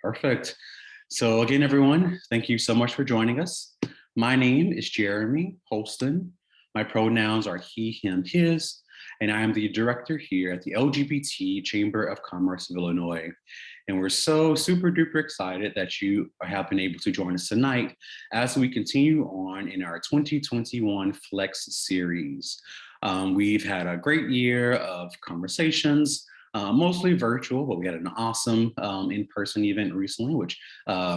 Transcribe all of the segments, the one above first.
Perfect. So again, everyone, thank you so much for joining us. My name is Jeremy Holston. My pronouns are he, him, his, and I am the director here at the Lgbt Chamber of Commerce of Illinois. And we're so super duper excited that you have been able to join us tonight as we continue on in our 2021 Flex series. We've had a great year of conversations, mostly virtual, but we had an awesome in-person event recently, which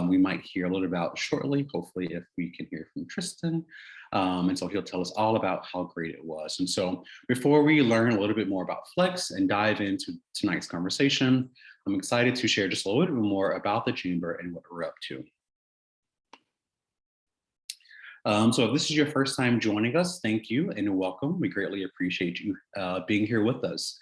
we might hear a little about shortly, hopefully if we can hear from Tristan. And so he'll tell us all about how great it was. And so before we learn a little bit more about Flex and dive into tonight's conversation, I'm excited to share just a little bit more about the Chamber and what we're up to. So if this is your first time joining us, thank you and welcome. We greatly appreciate you being here with us.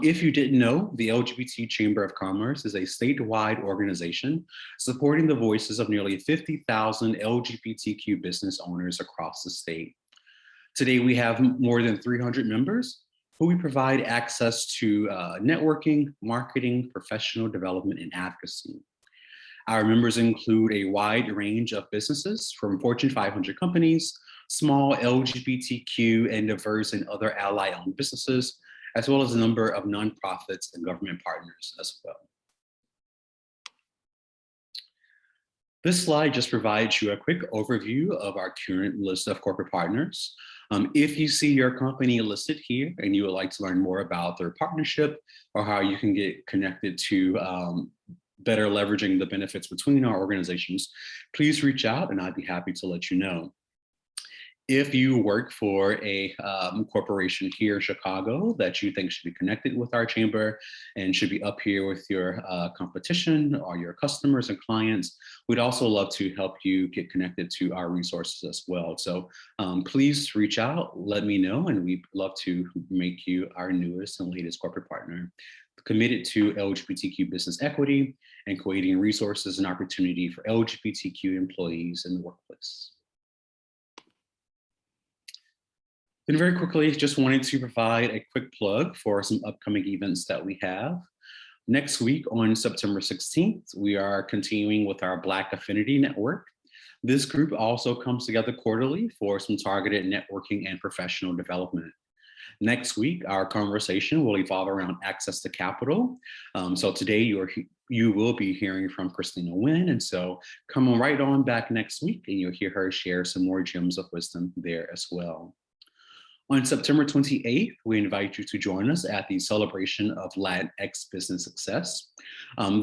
If you didn't know, the LGBT Chamber of Commerce is a statewide organization supporting the voices of nearly 50,000 LGBTQ business owners across the state. Today, we have more than 300 members who we provide access to networking, marketing, professional development, and advocacy. Our members include a wide range of businesses from Fortune 500 companies, small LGBTQ and diverse and other ally-owned businesses, as well as a number of nonprofits and government partners as well. This slide just provides you a quick overview of our current list of corporate partners. If you see your company listed here and you would like to learn more about their partnership or how you can get connected to better leveraging the benefits between our organizations, please reach out and I'd be happy to let you know. If you work for a corporation here in Chicago that you think should be connected with our chamber and should be up here with your competition or your customers and clients, we'd also love to help you get connected to our resources as well. So please reach out, let me know, and we'd love to make you our newest and latest corporate partner, committed to LGBTQ business equity and creating resources and opportunity for LGBTQ employees in the workplace. Then very quickly, just wanted to provide a quick plug for some upcoming events that we have. Next week on September 16th, we are continuing with our Black Affinity Network. This group also comes together quarterly for some targeted networking and professional development. Next week, our conversation will evolve around access to capital. So today you will be hearing from Kristina Wynne, and so come on right on back next week and you'll hear her share some more gems of wisdom there as well. On September 28th, we invite you to join us at the celebration of Latinx business success.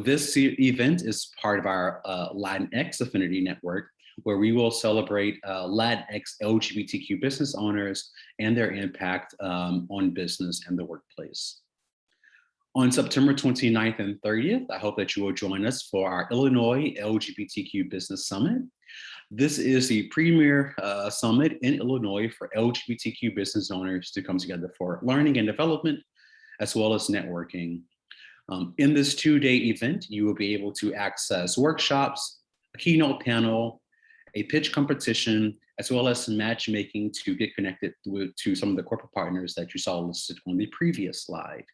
This event is part of our Latinx Affinity Network, where we will celebrate Latinx LGBTQ business owners and their impact on business and the workplace. On September 29th and 30th, I hope that you will join us for our Illinois LGBTQ Business Summit. This is the premier summit in Illinois for LGBTQ business owners to come together for learning and development, as well as networking. In this two-day event, you will be able to access workshops, a keynote panel, a pitch competition, as well as some matchmaking to get connected to some of the corporate partners that you saw listed on the previous slide.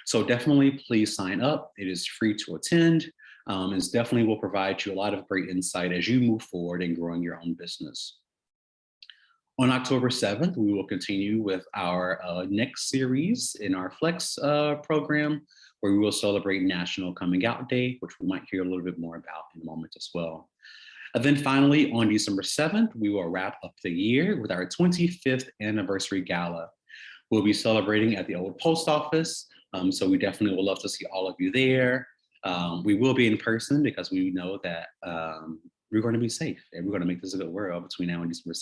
So definitely please sign up. It is free to attend. And definitely will provide you a lot of great insight as you move forward in growing your own business. On October 7th, we will continue with our next series in our Flex program, where we will celebrate National Coming Out Day, which we might hear a little bit more about in a moment as well. And then finally, on December 7th, we will wrap up the year with our 25th Anniversary Gala. We'll be celebrating at the old post office, so we definitely would love to see all of you there. We will be in person because we know that we're going to be safe and we're going to make this a good world between now and December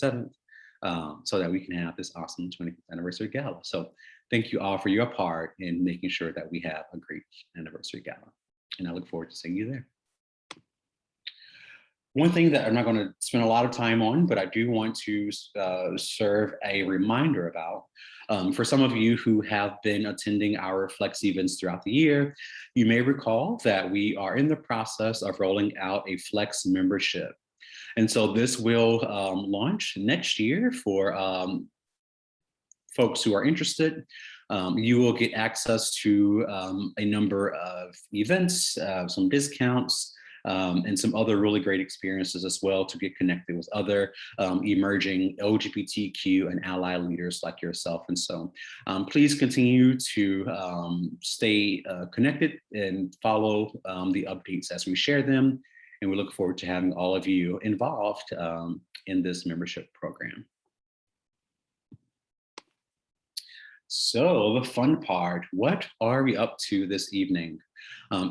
7th so that we can have this awesome 25th Anniversary Gala. So thank you all for your part in making sure that we have a great Anniversary Gala. And I look forward to seeing you there. One thing that I'm not going to spend a lot of time on, but I do want to serve a reminder about, for some of you who have been attending our Flex events throughout the year, you may recall that we are in the process of rolling out a Flex membership. And so this will launch next year for folks who are interested. You will get access to a number of events, some discounts, and some other really great experiences as well to get connected with other emerging LGBTQ and ally leaders like yourself. And so please continue to stay connected and follow the updates as we share them. And we look forward to having all of you involved in this membership program. So the fun part, what are we up to this evening?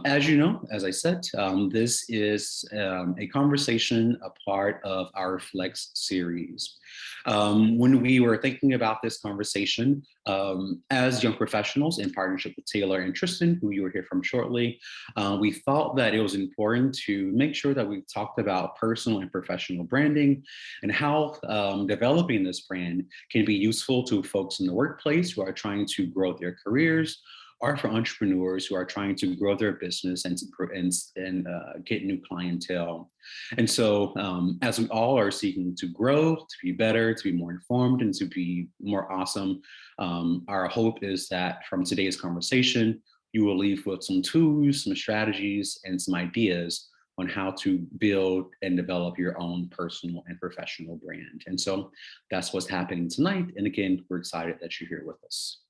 As you know, as I said, this is a conversation, a part of our Flex series. When we were thinking about this conversation, as young professionals in partnership with Taylor and Tristan, who you will hear from shortly, we thought that it was important to make sure that we talked about personal and professional branding and how developing this brand can be useful to folks in the workplace who are trying to grow their careers, or for entrepreneurs who are trying to grow their business and get new clientele. And so as we all are seeking to grow, to be better, to be more informed, and to be more awesome, our hope is that from today's conversation, you will leave with some tools, some strategies, and some ideas on how to build and develop your own personal and professional brand. And so that's what's happening tonight. And again, we're excited that you're here with us.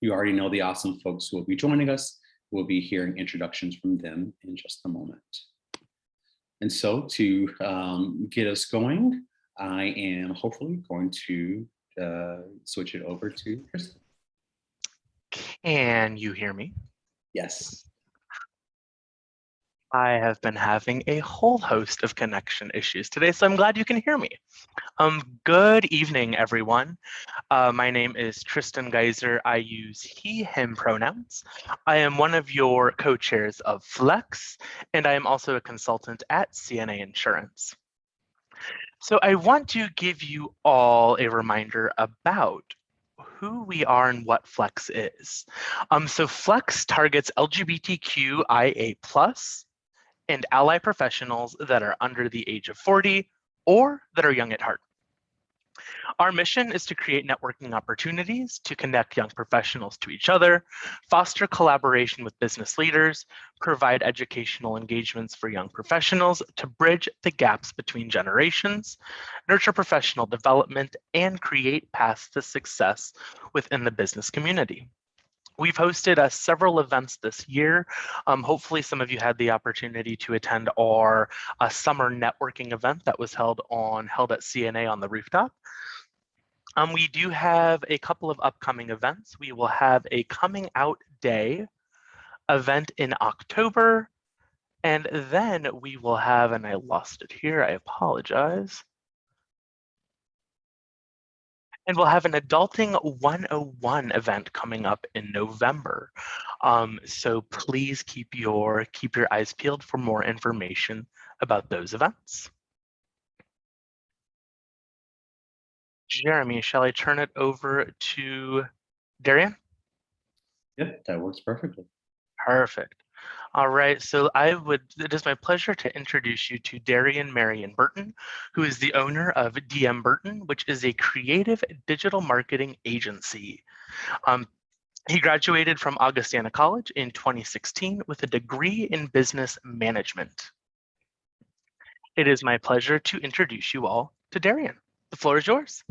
You already know the awesome folks who will be joining us. We'll be hearing introductions from them in just a moment. And so to get us going, I am hopefully going to switch it over to Kristina. Can you hear me? Yes. I have been having a whole host of connection issues today, so I'm glad you can hear me. Good evening, everyone. My name is Tristan Geiser. I use he, him pronouns. I am one of your co-chairs of Flex, and I am also a consultant at CNA Insurance. So I want to give you all a reminder about who we are and what Flex is. So Flex targets LGBTQIA+ and ally professionals that are under the age of 40 or that are young at heart. Our mission is to create networking opportunities to connect young professionals to each other, foster collaboration with business leaders, provide educational engagements for young professionals to bridge the gaps between generations, nurture professional development, and create paths to success within the business community. We've hosted several events this year. Hopefully some of you had the opportunity to attend our summer networking event that was held at CNA on the rooftop. We do have a couple of upcoming events. We will have a coming out day event in October, and then we will have, and I lost it here, I apologize. And we'll have an Adulting 101 event coming up in November. So please keep your eyes peeled for more information about those events. Jeremy, shall I turn it over to Darien? Yep, that works perfectly. Perfect. All right, so it is my pleasure to introduce you to Darien Marion-Burton, who is the owner of DM Burton, which is a creative digital marketing agency. He graduated from Augustana College in 2016 with a degree in business management. It is my pleasure to introduce you all to Darien. The floor is yours.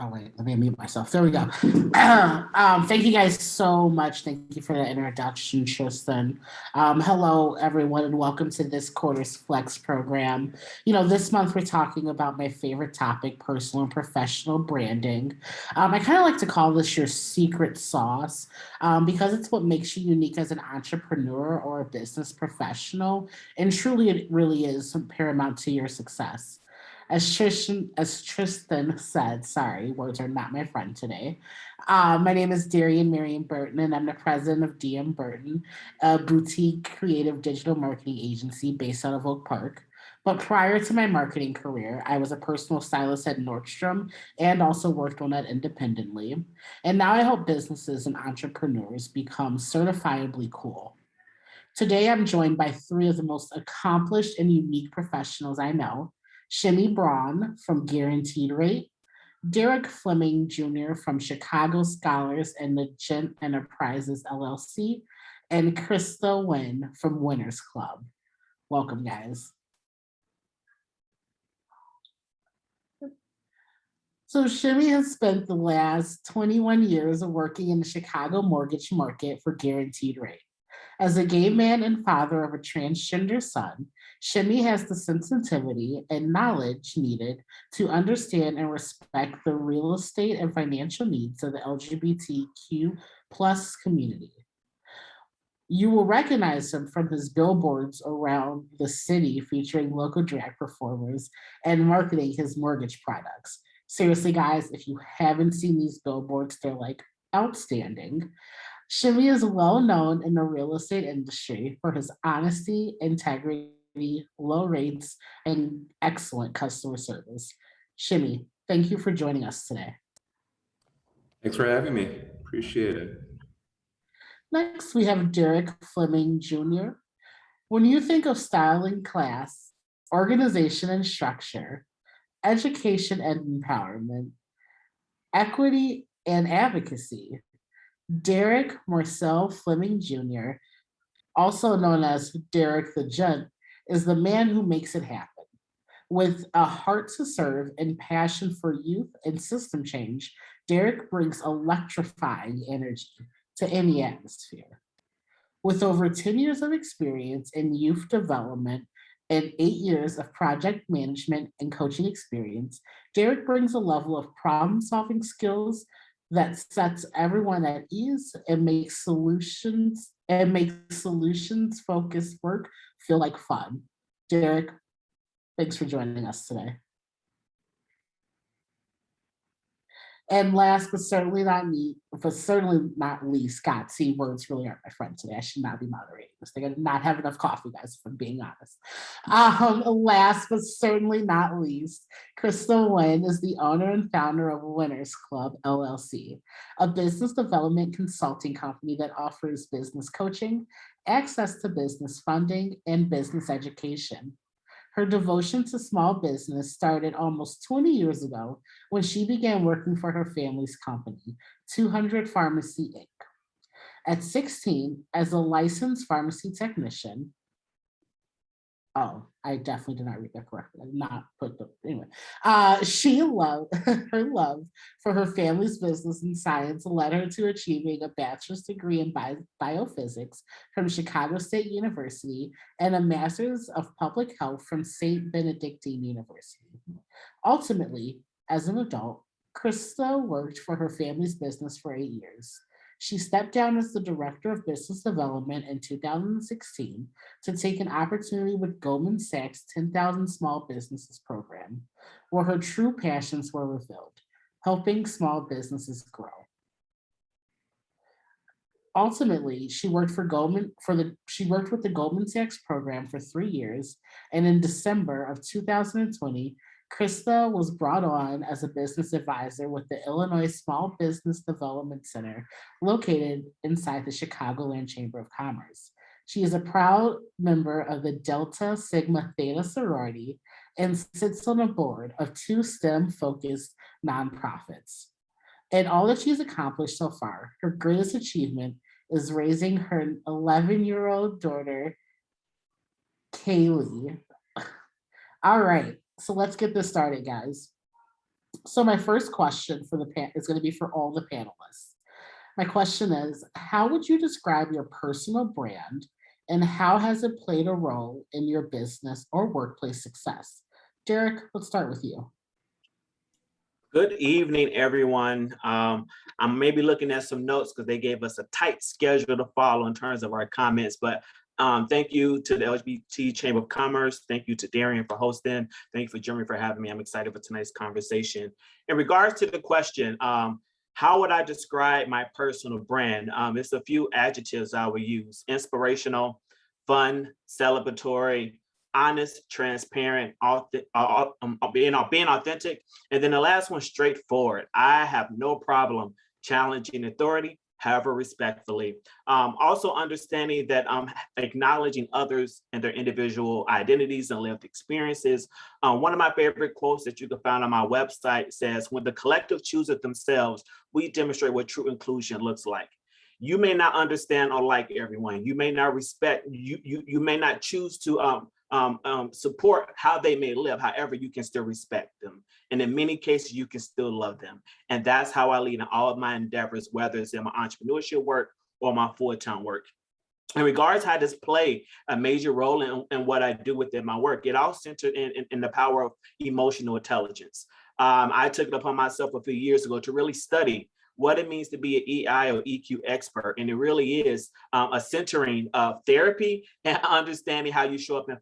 Oh wait, let me unmute myself. There we go. Thank you guys so much. Thank you for the introduction, Tristan. Hello, everyone, and welcome to this quarter's Flex program. You know, this month we're talking about my favorite topic, personal and professional branding. I kind of like to call this your secret sauce because it's what makes you unique as an entrepreneur or a business professional, and truly, it really is paramount to your success. As Tristan said, sorry, words are not my friend today. My name is Darien Marion-Burton, and I'm the president of DM Burton, a boutique creative digital marketing agency based out of Oak Park. But prior to my marketing career, I was a personal stylist at Nordstrom and also worked on that independently. And now I help businesses and entrepreneurs become certifiably cool. Today, I'm joined by three of the most accomplished and unique professionals I know. Shimmy Braun from Guaranteed Rate, Derrick Fleming Jr. from Chicago Scholars and the Gent Enterprises LLC, and Wynne from Wynners Club. Welcome, guys. So Shimmy has spent the last 21 years working in the Chicago mortgage market for guaranteed rate. As a gay man and father of a transgender son, Shimmy has the sensitivity and knowledge needed to understand and respect the real estate and financial needs of the LGBTQ plus community. You will recognize him from his billboards around the city featuring local drag performers and marketing his mortgage products. Seriously, guys, if you haven't seen these billboards, they're like outstanding. Shimmy is well known in the real estate industry for his honesty, integrity, low rates, and excellent customer service. Shimmy, thank you for joining us today. Thanks for having me. Appreciate it. Next, we have Darien Fleming Jr. When you think of styling class, organization and structure, education and empowerment, equity and advocacy, Derrick Marcel Fleming Jr., also known as Derrick the Gent, is the man who makes it happen. With a heart to serve and passion for youth and system change, Derrick brings electrifying energy to any atmosphere. With over 10 years of experience in youth development and 8 years of project management and coaching experience, Derrick brings a level of problem-solving skills that sets everyone at ease and makes solutions-focused work feel like fun. Derrick, thanks for joining us today. And last but certainly not least, Scott, see, words really aren't my friend today. I should not be moderating this thing. I did not have enough coffee, guys, if I'm being honest. Last but certainly not least, Wynne is the owner and founder of Wynners Club, LLC, a business development consulting company that offers business coaching, access to business funding, and business education. Her devotion to small business started almost 20 years ago when she began working for her family's company, 200 Pharmacy Inc. At 16, as a licensed pharmacy technician, I definitely did not read that correctly. I did not put the, anyway. She loved, her love for her family's business and science led her to achieving a bachelor's degree in biophysics from Chicago State University and a master's of public health from St. Benedictine University. Ultimately, as an adult, Krista worked for her family's business for 8 years. She stepped down as the director of business development in 2016 to take an opportunity with Goldman Sachs' 10,000 Small Businesses program, where her true passions were revealed, helping small businesses grow. Ultimately, she worked with the Goldman Sachs program for 3 years, and in December of 2020, Krista was brought on as a business advisor with the Illinois Small Business Development Center, located inside the Chicagoland Chamber of Commerce. She is a proud member of the Delta Sigma Theta sorority and sits on a board of 2 STEM-focused nonprofits. And all that she's accomplished so far, her greatest achievement is raising her 11-year-old daughter, Kaylee. All right. So let's get this started, guys. So my first question for is going to be for all the panelists. My question is, how would you describe your personal brand and how has it played a role in your business or workplace success? Derrick, let's start with you. Good evening, everyone. I'm maybe looking at some notes because they gave us a tight schedule to follow in terms of our comments, but thank you to the LGBT Chamber of Commerce. Thank you to Darien for hosting. Thank you for Jimmy for having me. I'm excited for tonight's conversation. In regards to the question, how would I describe my personal brand? It's a few adjectives I would use: inspirational, fun, celebratory, honest, transparent, being authentic. And then the last one, straightforward. I have no problem challenging authority, however respectfully. Also understanding that acknowledging others and their individual identities and lived experiences. One of my favorite quotes that you can find on my website says, when the collective chooses themselves, we demonstrate what true inclusion looks like. You may not understand or like everyone. You may not respect, you may not choose to support how they may live. However, you can still respect them. And in many cases, you can still love them. And that's how I lead in all of my endeavors, whether it's in my entrepreneurship work or my full-time work. In regards to how this play a major role in what I do within my work, it all centered in the power of emotional intelligence. I took it upon myself a few years ago to really study what it means to be an EI or EQ expert. And it really is a centering of therapy and understanding how you show up in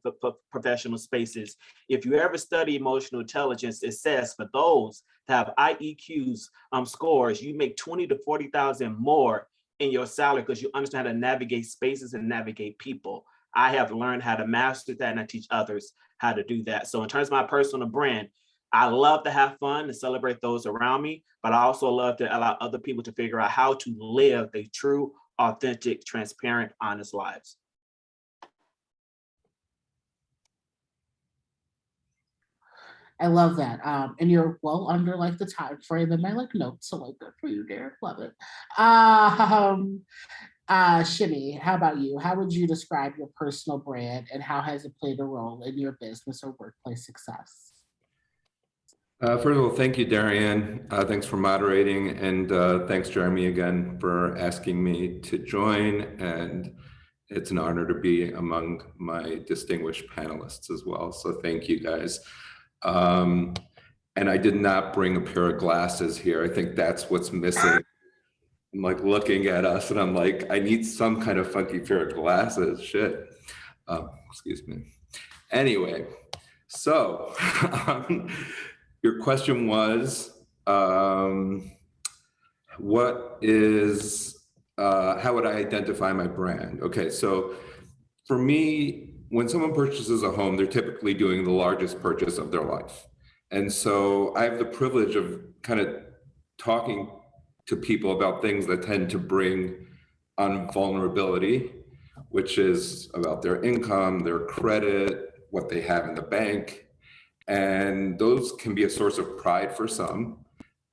professional spaces. If you ever study emotional intelligence, it says for those that have IEQs scores, you make 20 to 40,000 more in your salary because you understand how to navigate spaces and navigate people. I have learned how to master that, and I teach others how to do that. So in terms of my personal brand, I love to have fun and celebrate those around me, but I also love to allow other people to figure out how to live their true, authentic, transparent, honest lives. I love that. And you're well under like the time frame in my like notes, so like good for you, Derrick. Love it. Shimmy, how about you? How would you describe your personal brand and how has it played a role in your business or workplace success? First of all, thank you, Darien. Thanks for moderating, and thanks, Jeremy, again for asking me to join. And it's an honor to be among my distinguished panelists as well. So thank you, guys. And I did not bring a pair of glasses here. I think that's what's missing. I'm like looking at us, and I'm like, I need some kind of funky pair of glasses. Shit. Excuse me. Anyway, so. Your question was, what is, how would I identify my brand? Okay, so for me, when someone purchases a home, they're typically doing the largest purchase of their life. And so I have the privilege of kind of talking to people about things that tend to bring on vulnerability, which is about their income, their credit, what they have in the bank. And those can be a source of pride for some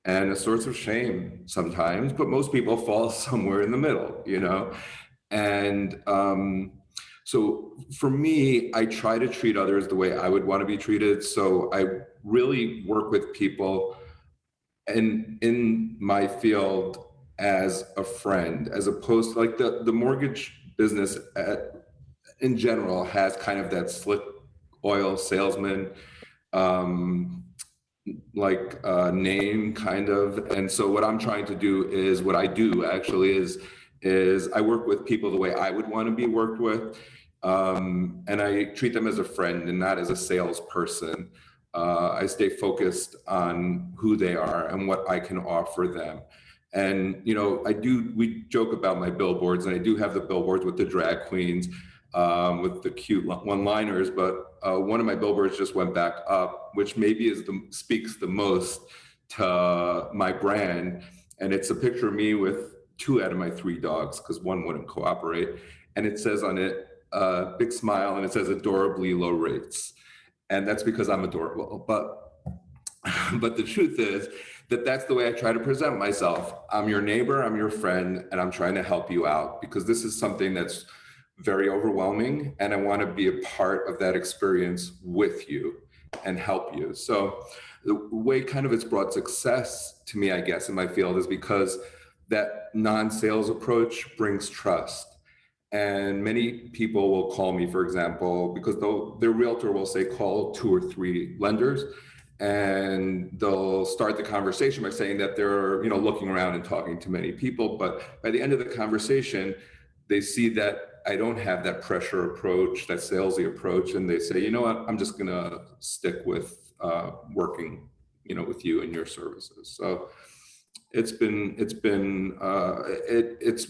and a source of shame sometimes, but most people fall somewhere in the middle, you know? And so for me, I try to treat others the way I would want to be treated. So I really work with people in my field as a friend, as opposed to like the mortgage business in general has kind of that slick oil salesman name kind of. And so what I'm trying to do is, what I do actually is I work with people the way I would want to be worked with. And I treat them as a friend and not as a salesperson. I stay focused on who they are and what I can offer them. And, you know, we joke about my billboards, and I do have the billboards with the drag queens, with the cute one-liners, but one of my billboards just went back up, which maybe speaks the most to my brand. And it's a picture of me with 2 out of my 3 dogs, because one wouldn't cooperate. And it says on it, big smile, and it says adorably low rates. And that's because I'm adorable. But the truth is that that's the way I try to present myself. I'm your neighbor, I'm your friend, and I'm trying to help you out, because this is something that's very overwhelming, and I want to be a part of that experience with you and help you. So the way kind of it's brought success to me, I guess, in my field is because that non-sales approach brings trust. And many people will call me, for example, because their realtor will say, call 2 or 3 lenders, and they'll start the conversation by saying that they're, you know, looking around and talking to many people. But by the end of the conversation, they see that I don't have that pressure approach, that salesy approach, and they say, you know what, I'm just gonna stick with working, you know, with you and your services. So it's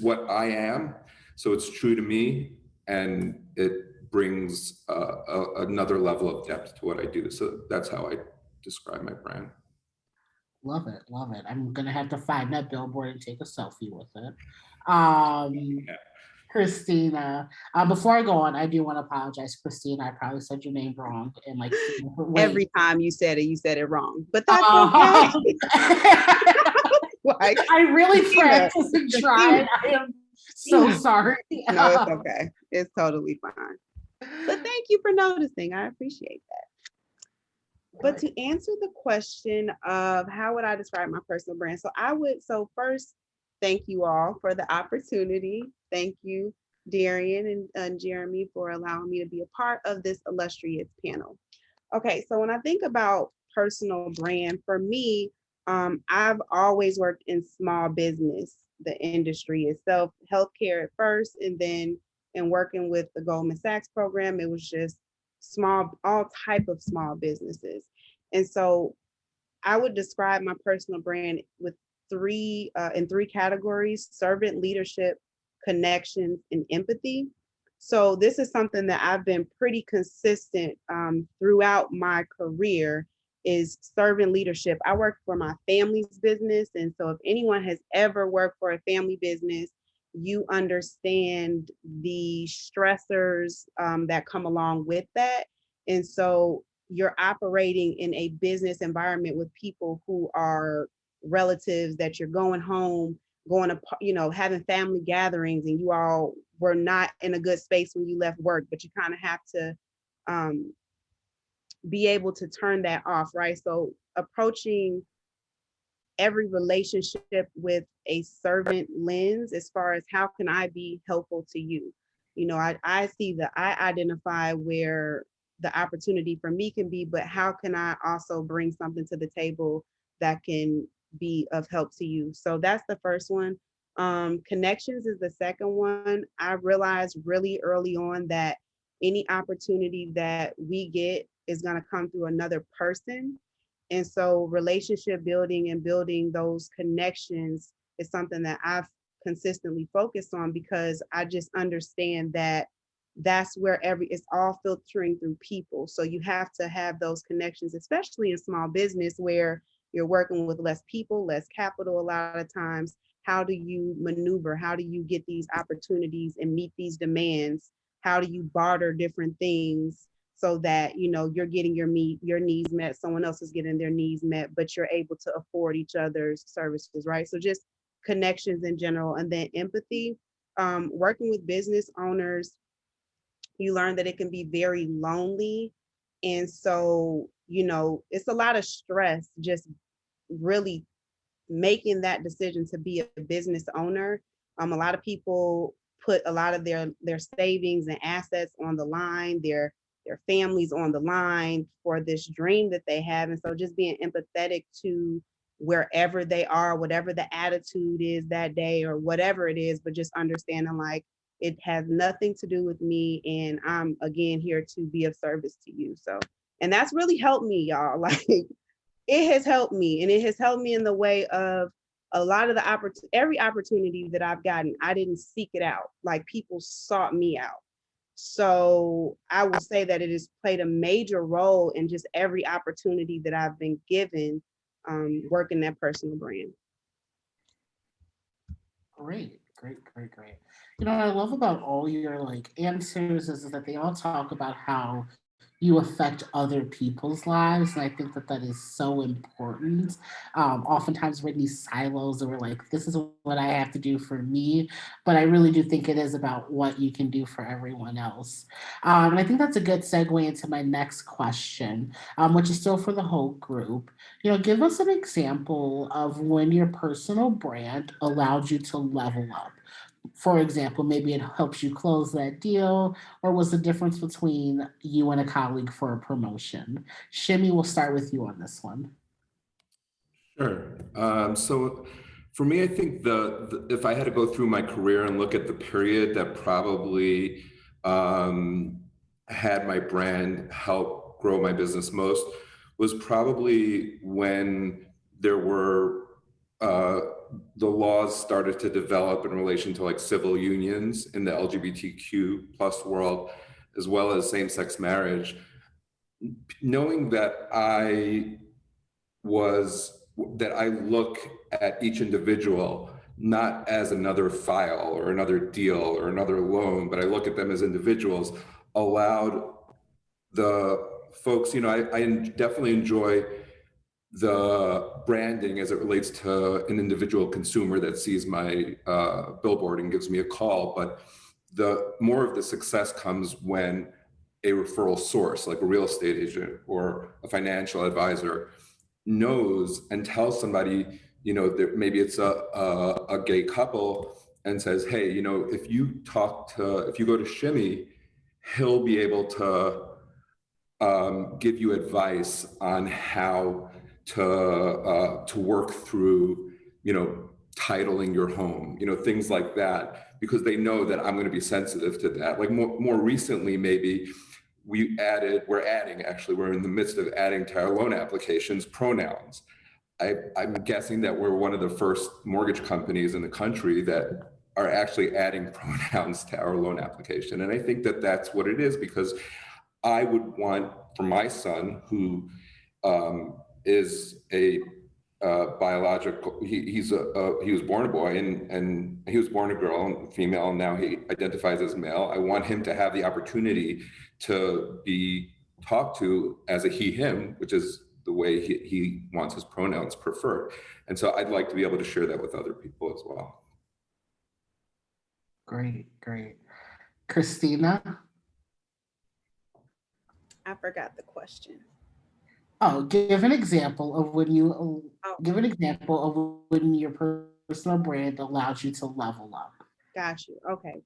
what I am. So it's true to me, and it brings another level of depth to what I do. So that's how I describe my brand. Love it, love it. I'm gonna have to find that billboard and take a selfie with it. Kristina. Before I go on, I do want to apologize, Kristina. I probably said your name wrong in like 3 different ways. Every time you said it wrong, but that's okay. Like, I really Kristina, practiced and tried. I am so sorry. no, it's okay. It's totally fine. But thank you for noticing. I appreciate that. But to answer the question of how would I describe my personal brand? So first, thank you all for the opportunity. Thank you, Darien and Jeremy, for allowing me to be a part of this illustrious panel. Okay, so when I think about personal brand, for me, I've always worked in small business, the industry itself, healthcare at first, and then in working with the Goldman Sachs program, it was just all type of small businesses. And so I would describe my personal brand with in three categories: servant leadership, connections, and empathy. So this is something that I've been pretty consistent throughout my career, is servant leadership. I work for my family's business. And so if anyone has ever worked for a family business, you understand the stressors that come along with that. And so you're operating in a business environment with people who are relatives that you're going home, going to, having family gatherings, and you all were not in a good space when you left work, but you kind of have to be able to turn that off, right? So approaching every relationship with a servant lens, as far as how can I be helpful to you? I identify where the opportunity for me can be, but how can I also bring something to the table that can be of help to you? So that's the first one. Connections is the second one. I realized really early on that any opportunity that we get is going to come through another person. And so relationship building and building those connections is something that I've consistently focused on, because I just understand that that's where it's all filtering through people. So you have to have those connections, especially in small business where you're working with less people, less capital a lot of times. How do you maneuver? How do you get these opportunities and meet these demands? How do you barter different things so that, you're getting your needs met, someone else is getting their needs met, but you're able to afford each other's services, right? So just connections in general. And then empathy, working with business owners, you learn that it can be very lonely. And so, it's a lot of stress just really making that decision to be a business owner. A lot of people put a lot of their savings and assets on the line, their families on the line for this dream that they have. And so just being empathetic to wherever they are, whatever the attitude is that day or whatever it is, but just understanding like it has nothing to do with me, and I'm again here to be of service to you. So, and that's really helped me, y'all. Like, it has helped me, and it has helped me in the way of a lot of every opportunity that I've gotten, I didn't seek it out. Like, people sought me out. So I will say that it has played a major role in just every opportunity that I've been given, working that personal brand. Great. What I love about all your answers is that they all talk about how you affect other people's lives. And I think that is so important. Oftentimes we're in these silos and we're like, this is what I have to do for me. But I really do think it is about what you can do for everyone else. And I think that's a good segue into my next question, which is still for the whole group. Give us an example of when your personal brand allowed you to level up. For example, maybe it helps you close that deal, or was the difference between you and a colleague for a promotion? Shimmy, we'll start with you on this one. Sure. So for me, I think if I had to go through my career and look at the period that probably had my brand help grow my business most, was probably when there were the laws started to develop in relation to civil unions in the LGBTQ plus world, as well as same-sex marriage. Knowing that I look at each individual not as another file or another deal or another loan, but I look at them as individuals, allowed the folks, I definitely enjoy the branding as it relates to an individual consumer that sees my billboard and gives me a call. But the more of the success comes when a referral source, like a real estate agent or a financial advisor, knows and tells somebody, that maybe it's a gay couple, and says, hey, if you go to Shimmy, he'll be able to give you advice on how to work through, titling your home, things like that, because they know that I'm going to be sensitive to that. Like more recently, maybe we're in the midst of adding to our loan applications pronouns. I'm guessing that we're one of the first mortgage companies in the country that are actually adding pronouns to our loan application. And I think that that's what it is, because I would want for my son, who is a biological, he was born a boy and he was born a girl and female, and now he identifies as male. I want him to have the opportunity to be talked to as a he, him, which is the way he wants his pronouns preferred. And so I'd like to be able to share that with other people as well. Great. Kristina? I forgot the question. Oh, give an example of when your personal brand allows you to level up. Got you. Okay.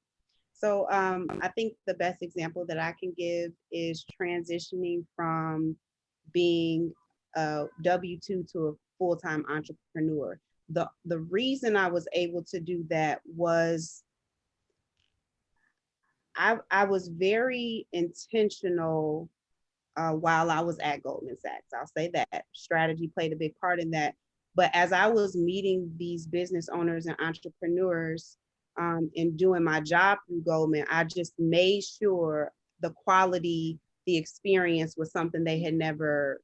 So I think the best example that I can give is transitioning from being a W-2 to a full-time entrepreneur. The reason I was able to do that was I was very intentional while I was at Goldman Sachs. I'll say that strategy played a big part in that. But as I was meeting these business owners and entrepreneurs and doing my job through Goldman, I just made sure the quality, the experience was something they had never,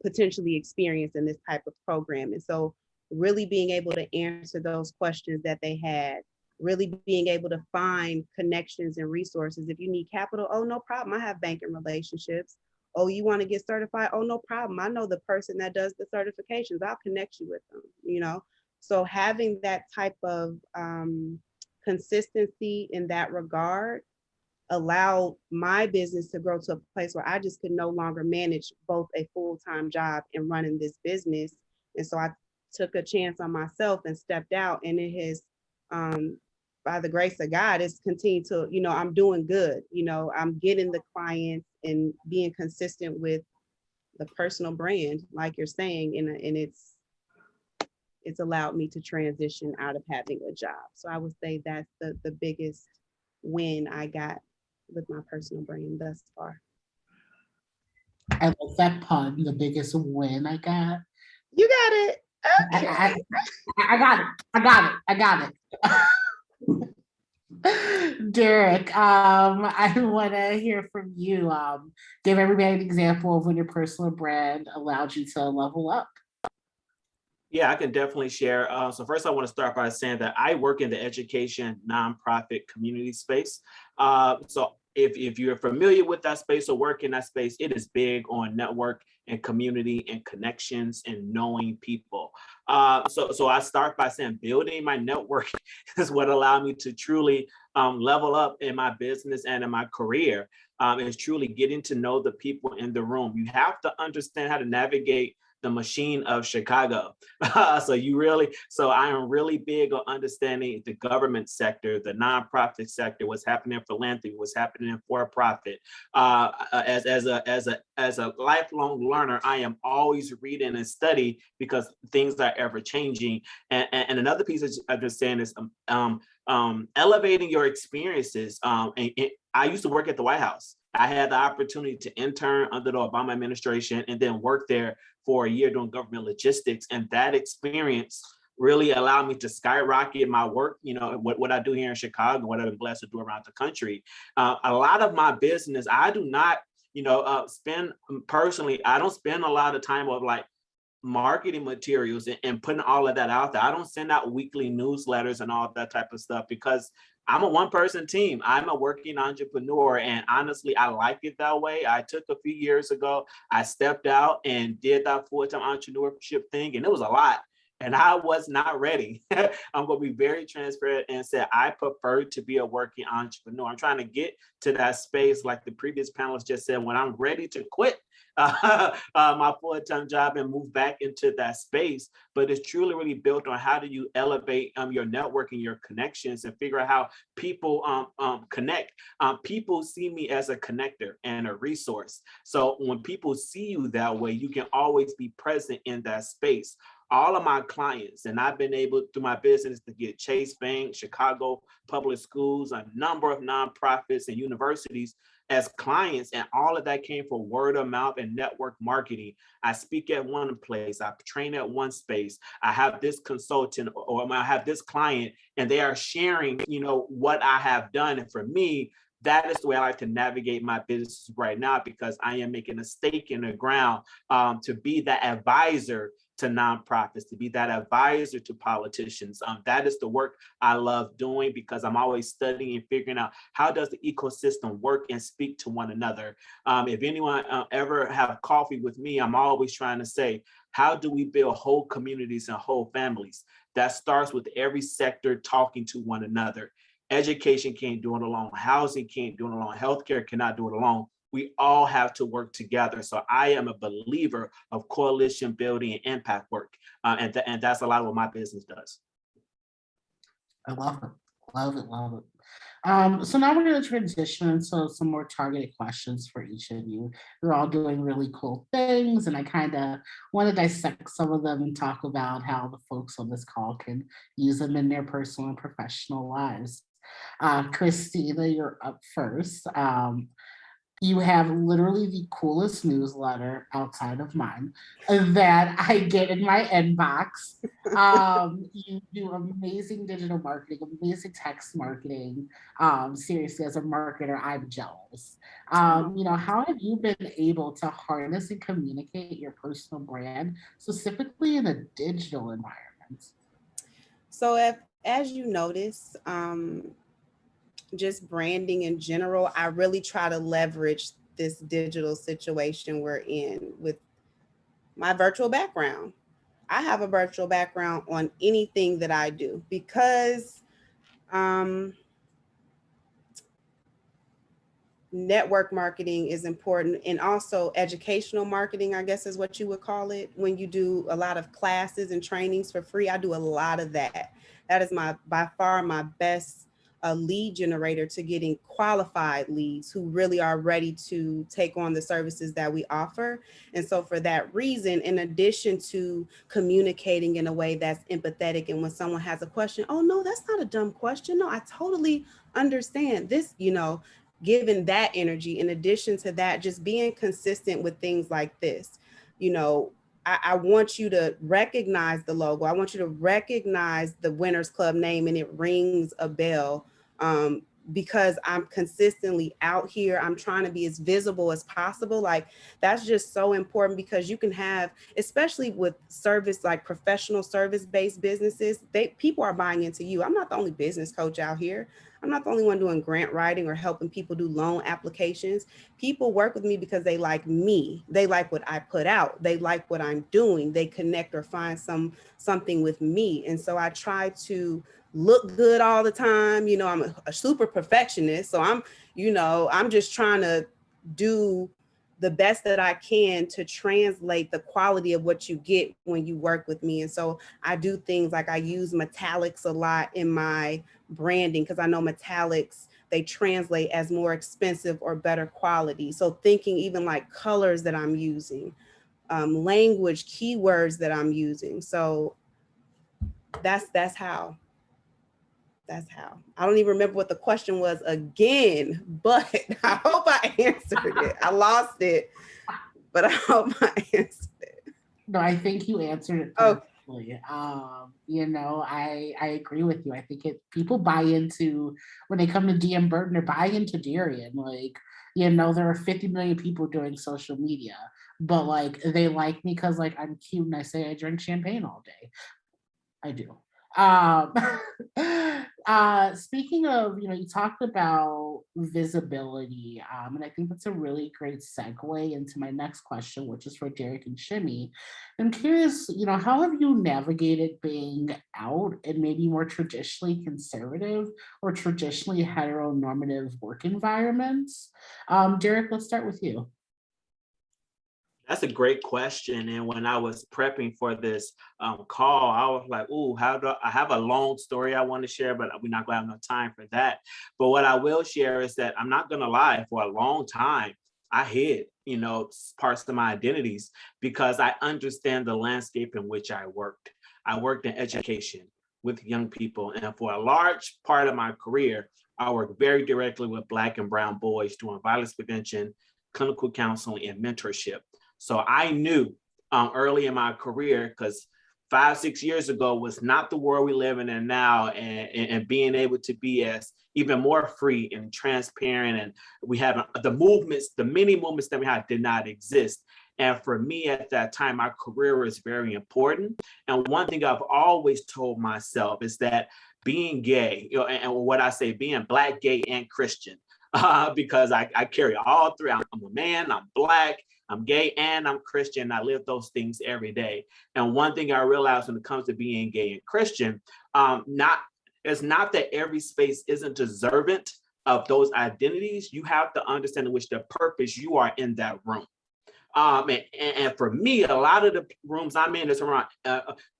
potentially experienced in this type of program. And so really being able to answer those questions that they had, really being able to find connections and resources. If you need capital, oh, no problem, I have banking relationships. Oh, you want to get certified? Oh, no problem, I know the person that does the certifications. I'll connect you with them, So having that type of consistency in that regard allowed my business to grow to a place where I just could no longer manage both a full-time job and running this business. And so I took a chance on myself and stepped out, and it has, by the grace of God, it's continued to, I'm doing good. I'm getting the clients and being consistent with the personal brand, like you're saying, and it's allowed me to transition out of having a job. So I would say that's the biggest win I got with my personal brand thus far. I like that pun, the biggest win I got. You got it. Okay. I got it. Derrick, I want to hear from you. Give everybody an example of when your personal brand allowed you to level up. Yeah, I can definitely share. So first I want to start by saying that I work in the education nonprofit community space. So if you're familiar with that space or work in that space, it is big on network and community and connections and knowing people. So I start by saying building my network is what allowed me to truly level up in my business and in my career. Is truly getting to know the people in the room. You have to understand how to navigate the machine of Chicago. So I am really big on understanding the government sector, the nonprofit sector, what's happening in philanthropy, what's happening in for-profit. As a lifelong learner, I am always reading and study because things are ever changing. And another piece of just saying is elevating your experiences. And I used to work at the White House. I had the opportunity to intern under the Obama administration and then work there for a year doing government logistics. And that experience really allowed me to skyrocket my work, what I do here in Chicago, what I've been blessed to do around the country. A lot of my business, I do not, spend personally, I don't spend a lot of time of like marketing materials and putting all of that out there. I don't send out weekly newsletters and all that type of stuff because I'm a one-person team. I'm a working entrepreneur, and honestly, I like it that way. I took a few years ago, I stepped out and did that full-time entrepreneurship thing, and it was a lot. And I was not ready. I'm going to be very transparent and say I prefer to be a working entrepreneur. I'm trying to get to that space, like the previous panelist just said, when I'm ready to quit my full-time job and move back into that space. But it's truly really built on how do you elevate your networking, your connections, and figure out how people connect. People see me as a connector and a resource. So when people see you that way, you can always be present in that space. All of my clients, and I've been able through my business to get Chase Bank, Chicago Public Schools, a number of nonprofits and universities as clients, and all of that came from word of mouth and network marketing. I speak at one place, I train at one space, I have this consultant or I have this client, and they are sharing, what I have done. And for me, that is the way I like to navigate my business right now, because I am making a stake in the ground to be that advisor to nonprofits, to be that advisor to politicians. That is the work I love doing, because I'm always studying and figuring out how does the ecosystem work and speak to one another. If anyone ever have coffee with me, I'm always trying to say, how do we build whole communities and whole families? That starts with every sector talking to one another. Education can't do it alone. Housing can't do it alone. Healthcare cannot do it alone. We all have to work together. So I am a believer of coalition building and impact work. And that's a lot of what my business does. I love it. Love it. Love it. So now we're going to transition into some more targeted questions for each of you. You're all doing really cool things, and I kind of want to dissect some of them and talk about how the folks on this call can use them in their personal and professional lives. Kristina, you're up first. You have literally the coolest newsletter outside of mine that I get in my inbox. You do amazing digital marketing, amazing text marketing. Seriously, as a marketer, I'm jealous. How have you been able to harness and communicate your personal brand, specifically in a digital environment? So as you notice, just branding in general, I really try to leverage this digital situation we're in with my virtual background. I have a virtual background on anything that I do because network marketing is important, and also educational marketing, I guess is what you would call it. When you do a lot of classes and trainings for free, I do a lot of that. That is by far my best lead generator to getting qualified leads who really are ready to take on the services that we offer. And so for that reason, in addition to communicating in a way that's empathetic, and when someone has a question, oh no, that's not a dumb question. No, I totally understand this, given that energy. In addition to that, just being consistent with things like this, I want you to recognize the logo. I want you to recognize the Wynners Club name, and it rings a bell because I'm consistently out here. I'm trying to be as visible as possible. Like, that's just so important, because you can have, especially with service, like professional service-based businesses, people are buying into you. I'm not the only business coach out here. I'm not the only one doing grant writing or helping people do loan applications. People work with me because they like me. They like what I put out. They like what I'm doing. They connect or find something with me. And so I try to look good all the time. I'm a super perfectionist. So I'm just trying to do the best that I can to translate the quality of what you get when you work with me. And so I do things like I use metallics a lot in my branding, because I know metallics, they translate as more expensive or better quality. So thinking even like colors that I'm using, language, keywords that I'm using. So that's how. I don't even remember what the question was again, but I hope I answered it. I lost it, but I hope I answered it. No, I think you answered it perfectly. I agree with you. I think people buy into, when they come to DM Burton, they're buying into Darien. There are 50 million people doing social media. but like they like me because like I'm cute and I say I drink champagne all day. I do. Um, Speaking of, you talked about visibility, and I think that's a really great segue into my next question, which is for Derrick and Shimmy. I'm curious, how have you navigated being out in maybe more traditionally conservative or traditionally heteronormative work environments? Derrick, let's start with you. That's a great question. And when I was prepping for this call, I was like, "Ooh, how do I have a long story I want to share, but we're not going to have enough time for that." But what I will share is that I'm not going to lie. For a long time, I hid, parts of my identities because I understand the landscape in which I worked. I worked in education with young people, and for a large part of my career, I worked very directly with Black and Brown boys doing violence prevention, clinical counseling, and mentorship. So I knew early in my career, because 5-6 years ago was not the world we live in now, and being able to be as even more free and transparent, and we have the movements, the many movements that we had did not exist. And for me at that time, my career was very important. And one thing I've always told myself is that being gay, and what I say, being Black, gay, and Christian, because I carry all three. I'm a man, I'm Black, I'm gay, and I'm Christian. I live those things every day. And one thing I realized when it comes to being gay and Christian, it's not that every space isn't deserving of those identities. You have to understand in which the purpose you are in that room. And for me, a lot of the rooms I'm in is around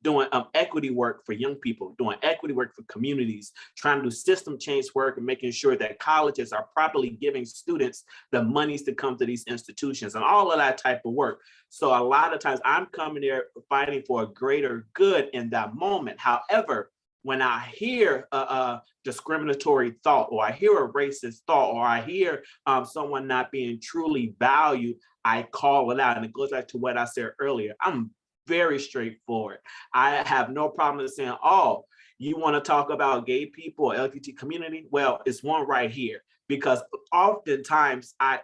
doing equity work for young people, doing equity work for communities, trying to do system change work and making sure that colleges are properly giving students the monies to come to these institutions and all of that type of work. So a lot of times I'm coming there fighting for a greater good in that moment. However, when I hear a discriminatory thought, or I hear a racist thought, or I hear someone not being truly valued, I call it out. And it goes back to what I said earlier. I'm very straightforward. I have no problem saying, "Oh, you want to talk about gay people or LGBT community? Well, it's one right here." Because oftentimes I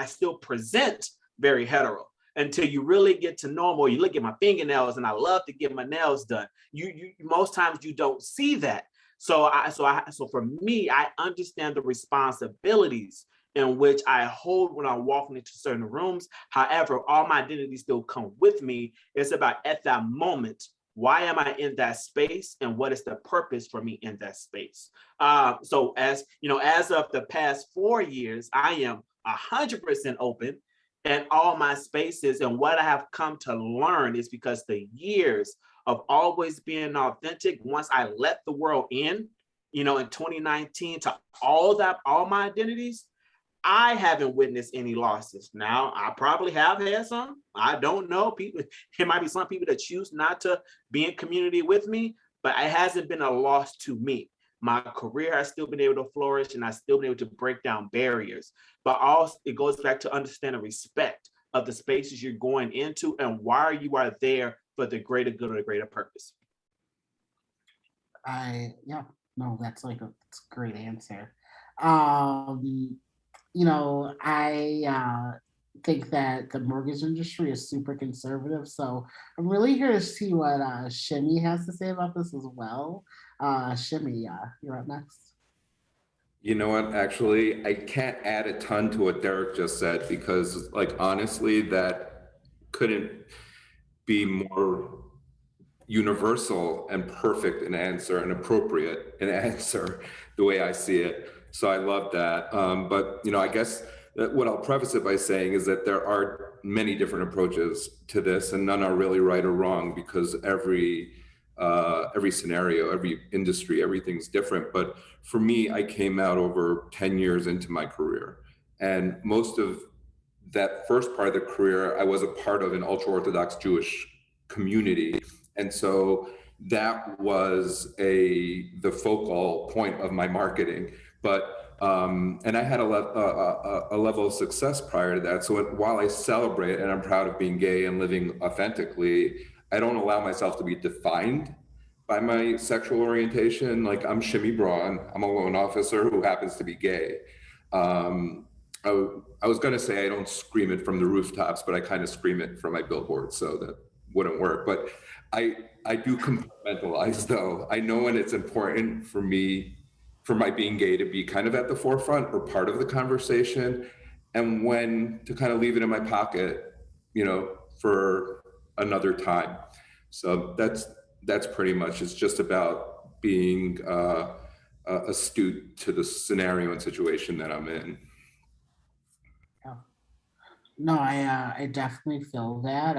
still present very hetero until you really get to know more. You look at my fingernails, and I love to get my nails done. You most times you don't see that. So for me, I understand the responsibilities in which I hold when I'm walking into certain rooms. However, all my identities still come with me. It's about at that moment, why am I in that space, and what is the purpose for me in that space? So as of the past 4 years, I am 100% open in all my spaces. And what I have come to learn is because the years of always being authentic, once I let the world in, in 2019 to all my identities, I haven't witnessed any losses. Now, I probably have had some. I don't know. There might be some people that choose not to be in community with me, but it hasn't been a loss to me. My career has still been able to flourish, and I've still been able to break down barriers. But also, it goes back to understanding respect of the spaces you're going into and why you are there for the greater good or the greater purpose. That's a great answer. I think that the mortgage industry is super conservative. So I'm really here to see what Shimmy has to say about this as well. Shimmy, you're up next. You know what, actually, I can't add a ton to what Derrick just said, because honestly, that couldn't be more universal and perfect an answer and appropriate an answer the way I see it. So I love that. But I guess that what I'll preface it by saying is that there are many different approaches to this, and none are really right or wrong, because every scenario, every industry, everything's different. But for me, I came out over 10 years into my career, and most of that first part of the career, I was a part of an ultra-Orthodox Jewish community. And so that was the focal point of my marketing. But and I had a level of success prior to that. So while I celebrate and I'm proud of being gay and living authentically, I don't allow myself to be defined by my sexual orientation. Like, I'm Shimmy Braun. I'm a loan officer who happens to be gay. I was going to say I don't scream it from the rooftops, but I kind of scream it from my billboard, so that wouldn't work. But I do compartmentalize, though. I know when it's important for me, for my being gay, to be kind of at the forefront or part of the conversation, and when to kind of leave it in my pocket, you know, for another time. So that's pretty much, it's just about being astute to the scenario and situation that I'm in. No, I definitely feel that.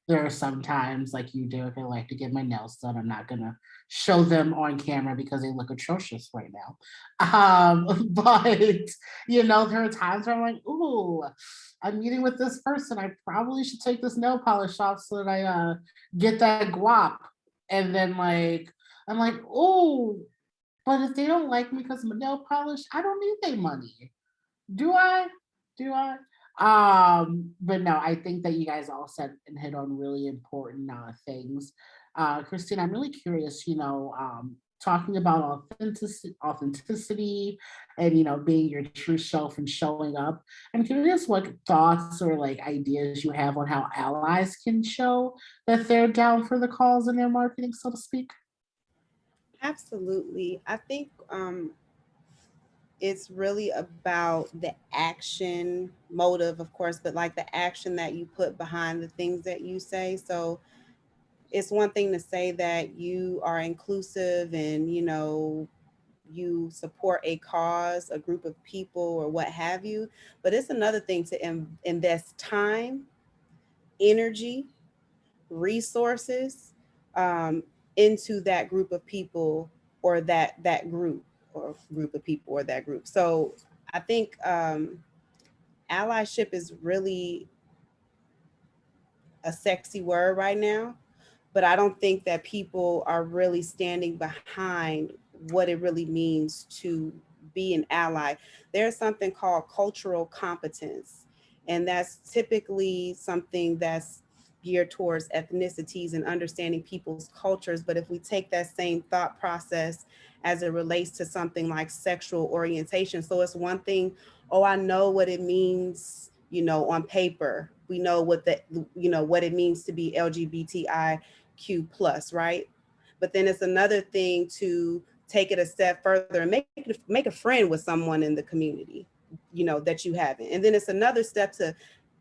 There are some times, like you do, if I like to get my nails done, I'm not gonna show them on camera because they look atrocious right now. But you know, there are times where I'm like, ooh, I'm meeting with this person. I probably should take this nail polish off so that I get that guap. And then like I'm like, ooh, but if they don't like me because of my nail polish, I don't need their money. Do I? Do I? But no, I think that you guys all said and hit on really important things. Kristina, I'm really curious, you know, talking about authenticity and, you know, being your true self and showing up. I'm curious what thoughts or like ideas you have on how allies can show that they're down for the cause in their marketing, so to speak. Absolutely. I think it's really about the action motive, of course, but like the action that you put behind the things that you say. So it's one thing to say that you are inclusive and, you know, you support a cause, a group of people, or what have you. But it's another thing to invest time, energy, resources into that group of people or that group or group of people or that group. So I think allyship is really a sexy word right now, but I don't think that people are really standing behind what it really means to be an ally. There's something called cultural competence, and that's typically something that's geared towards ethnicities and understanding people's cultures. But if we take that same thought process as it relates to something like sexual orientation, so it's one thing, oh, I know what it means, you know, on paper. We know what the, you know, what it means to be LGBTIQ plus, right? But then it's another thing to take it a step further and make a friend with someone in the community, you know, that you haven't. And then it's another step to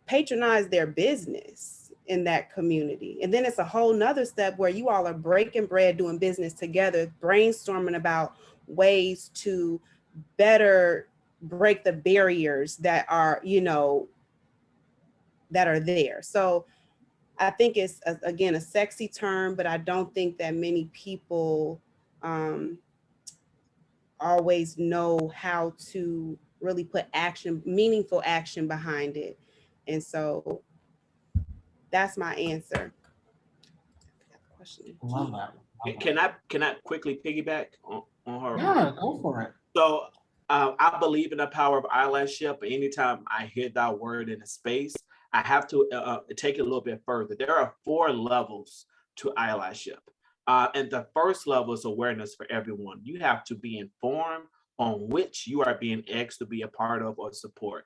patronize their business in that community. And then it's a whole nother step where you all are breaking bread, doing business together, brainstorming about ways to better break the barriers that are, you know, that are there. So I think it's, again, a sexy term, but I don't think that many people always know how to really put action, meaningful action behind it. And so that's my answer. Love that. Can I quickly piggyback on her? Yeah, go for it. So I believe in the power of allyship. Anytime I hear that word in a space, I have to take it a little bit further. There are 4 levels to allyship. And the first level is awareness for everyone. You have to be informed on which you are being asked to be a part of or support.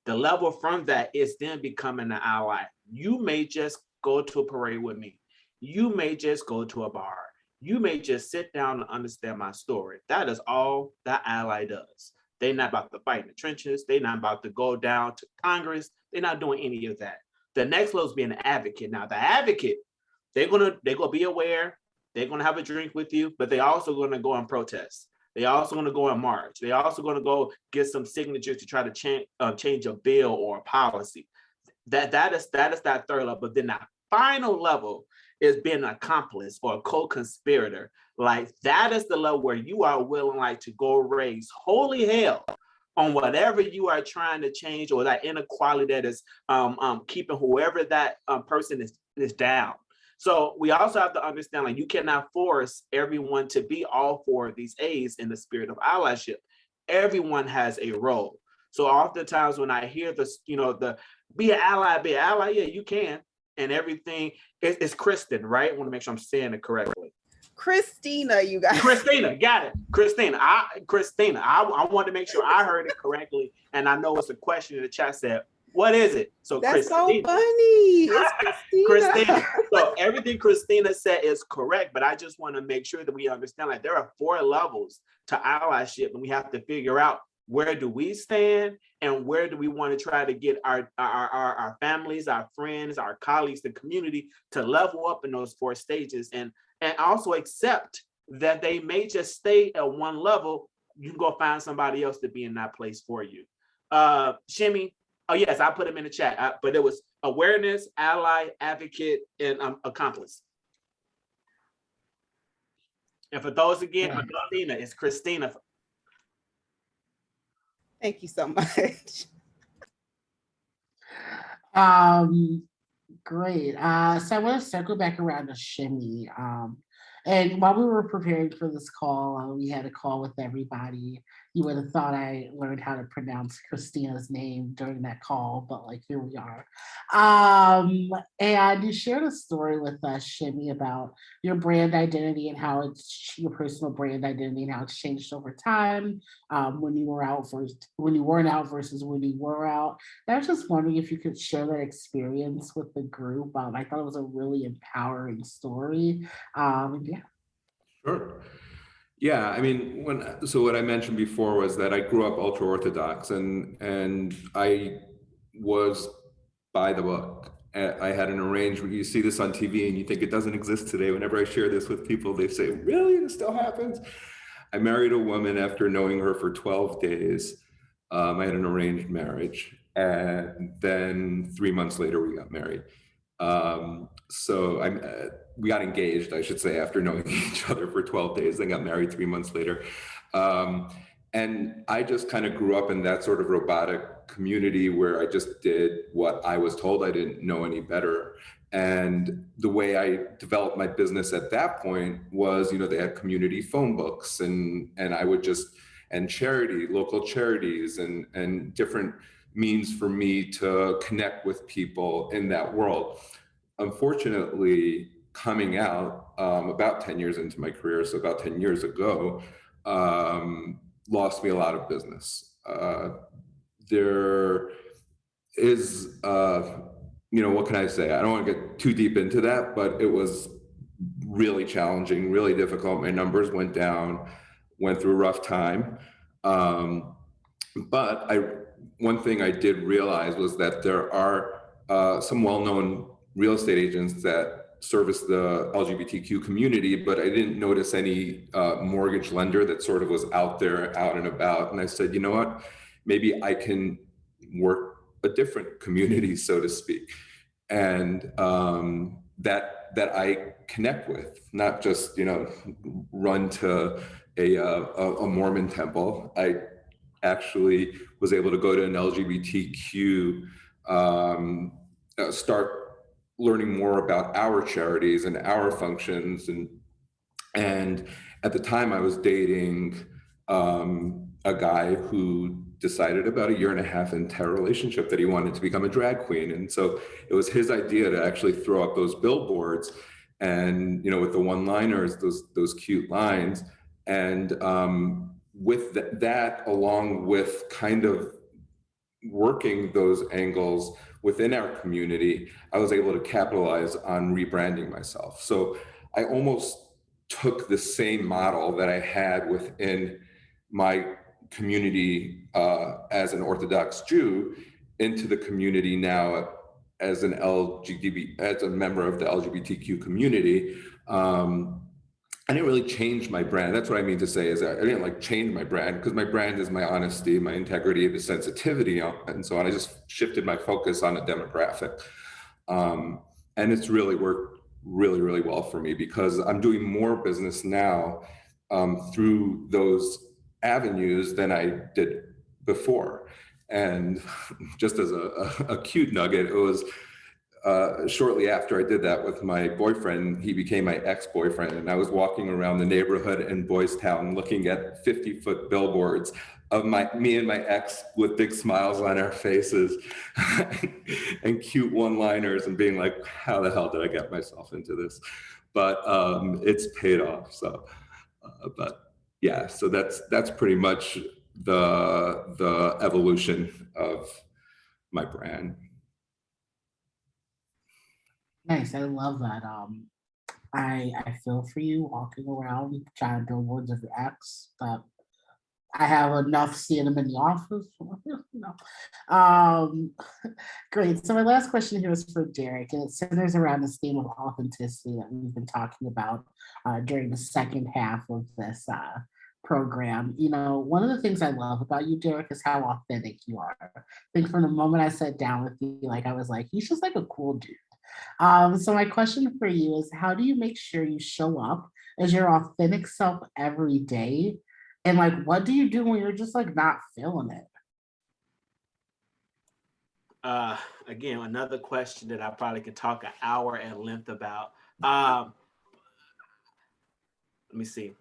The level from that is then becoming an ally. You may just go to a parade with me. You may just go to a bar. You may just sit down and understand my story. That is all that ally does. They're not about to fight in the trenches. They're not about to go down to Congress. They're not doing any of that. The next level is being an advocate. Now, the advocate, they're gonna be aware. They're gonna have a drink with you, but they're also gonna go and protest. They're also gonna go and march. They're also gonna go get some signatures to try to change a bill or a policy. That is that third level. But then that final level is being an accomplice or a co-conspirator. Like that is the level where you are willing like to go raise holy hell on whatever you are trying to change or that inequality that is keeping whoever that person is down. So we also have to understand like you cannot force everyone to be all 4 of these A's in the spirit of allyship. Everyone has a role. So oftentimes when I hear this, you know, the be an ally, yeah, you can. And everything is Kristen, right? I want to make sure I'm saying it correctly. Kristina, you guys. Kristina, got it. Kristina, I wanted to make sure I heard it correctly, and I know it's a question in the chat said, what is it? So That's Kristina, so funny. It's Kristina. Kristina. So everything Kristina said is correct, but I just want to make sure that we understand, like, there are 4 levels to allyship, and we have to figure out where do we stand and where do we want to try to get our families, our friends, our colleagues, the community to level up in those 4 stages, and also accept that they may just stay at one level. You can go find somebody else to be in that place for you. Shimmy, oh yes, I put them in the chat, but it was awareness, ally, advocate, and accomplice. And for those again, for Kristina, it's Kristina. Thank you so much. Great. So I want to circle back around to Shimmy. And while we were preparing for this call, we had a call with everybody. You would have thought I learned how to pronounce Kristina's name during that call, but like here we are. And you shared a story with us, Shimmy, about your brand identity and how it's your personal brand identity and how it's changed over time when you were out first, when you weren't out versus when you were out. And I was just wondering if you could share that experience with the group. I thought it was a really empowering story. Yeah. Sure. Yeah, I mean, what I mentioned before was that I grew up ultra Orthodox, and I was by the book. I had an arrangement. You see this on TV and you think it doesn't exist today. Whenever I share this with people, they say, really, this still happens? I married a woman after knowing her for 12 days. I had an arranged marriage, and then 3 months later we got married. We got engaged, I should say, after knowing each other for 12 days, then got married 3 months later. And I just kind of grew up in that sort of robotic community where I just did what I was told. I didn't know any better. And the way I developed my business at that point was, they had community phone books and I would just, and local charities and different means for me to connect with people in that world. Unfortunately, coming out about 10 years into my career, so about 10 years ago, lost me a lot of business. There is, what can I say? I don't want to get too deep into that, but it was really challenging, really difficult. My numbers went down, went through a rough time. But one thing I did realize was that there are some well-known real estate agents that service the LGBTQ community, but I didn't notice any mortgage lender that sort of was out there, out and about. And I said, you know what, maybe I can work a different community, so to speak. And that I connect with, not just, run to a Mormon temple. I actually was able to go to an LGBTQ, start learning more about our charities and our functions. And at the time I was dating a guy who decided about 1.5 years into a relationship that he wanted to become a drag queen. And so it was his idea to actually throw up those billboards and, with the one-liners, those cute lines. And with that, along with kind of working those angles within our community, I was able to capitalize on rebranding myself. So I almost took the same model that I had within my community as an Orthodox Jew into the community now as an as a member of the LGBTQ community. I didn't really change my brand. That's what I mean to say is I didn't change my brand, because my brand is my honesty, my integrity, the sensitivity, and so on. I just shifted my focus on a demographic. And it's really worked really, really well for me, because I'm doing more business now through those avenues than I did before. And just as a cute nugget, it was shortly after I did that with my boyfriend, he became my ex-boyfriend, and I was walking around the neighborhood in Boys Town looking at 50-foot billboards of me and my ex with big smiles on our faces and cute one-liners, and being like, how the hell did I get myself into this? But it's paid off. So, but yeah, so that's pretty much the evolution of my brand. Nice. I love that. I feel for you walking around giant billboards of your ex, but I have enough seeing them in the office. No. Great. So my last question here is for Derrick, and it centers around this theme of authenticity that we've been talking about during the second half of this program. You know, one of the things I love about you, Derrick, is how authentic you are. I think from the moment I sat down with you, like I was like, he's just like a cool dude. So my question for you is, how do you make sure you show up as your authentic self every day? And like, what do you do when you're just like not feeling it? Again, another question that I probably could talk an hour at length about. Let me see.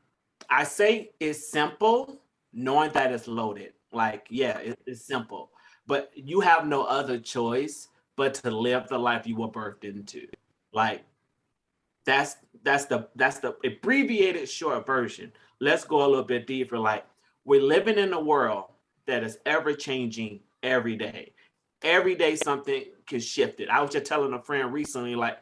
I say it's simple, knowing that it's loaded. Like, yeah, it's simple, but you have no other choice but to live the life you were birthed into. Like, that's the abbreviated short version. Let's go a little bit deeper. Like, we're living in a world that is ever changing every day. Every day something can shift it. I was just telling a friend recently, like,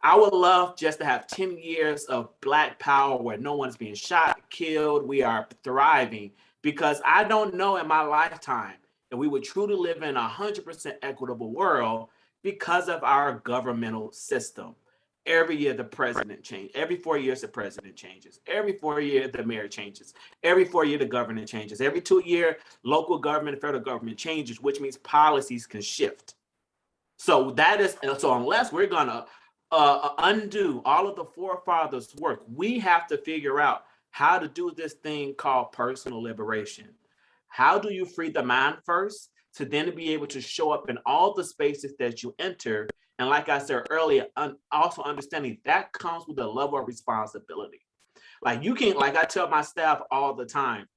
I would love just to have 10 years of Black power where no one's being shot, killed, we are thriving, because I don't know in my lifetime if we would truly live in a 100% equitable world because of our governmental system. Every year the president changes. Every 4 years the president changes. Every 4 years the mayor changes. Every 4 years the governor changes. Every 2 years local government and federal government changes, which means policies can shift. So unless we're gonna undo all of the forefathers' work, we have to figure out how to do this thing called personal liberation. How do you free the mind first to then be able to show up in all the spaces that you enter? And like I said earlier, also understanding that comes with a level of responsibility. Like, you can, like I tell my staff all the time,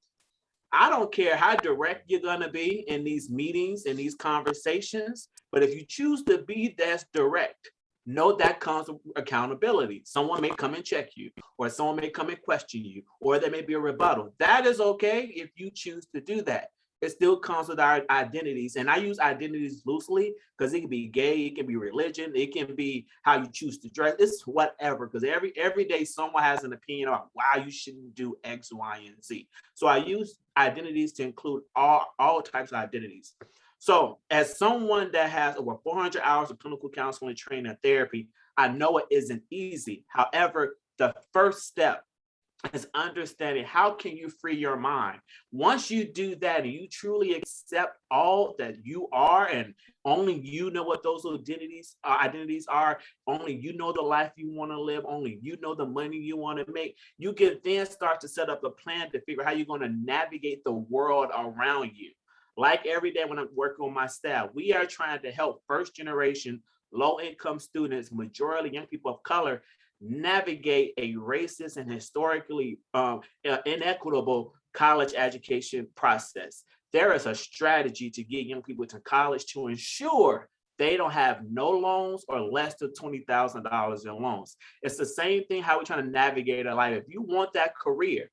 I don't care how direct you're gonna be in these meetings, in these conversations, but if you choose to be that direct, know that comes with accountability. Someone may come and check you, or someone may come and question you, or there may be a rebuttal. That is okay if you choose to do that. It still comes with our identities. And I use identities loosely because it can be gay, it can be religion, it can be how you choose to dress. It's whatever, because every day someone has an opinion about why you shouldn't do X, Y, and Z. So I use identities to include all types of identities. So as someone that has over 400 hours of clinical counseling, training, and therapy, I know it isn't easy. However, the first step is understanding how can you free your mind. Once you do that and you truly accept all that you are, and only you know what those identities are, only you know the life you want to live, only you know the money you want to make, you can then start to set up a plan to figure out how you're going to navigate the world around you. Like every day when I'm working on my staff, we are trying to help first generation, low income students, majority young people of color, navigate a racist and historically inequitable college education process. There is a strategy to get young people to college to ensure they don't have no loans or less than $20,000 in loans. It's the same thing how we're trying to navigate our life. If you want that career,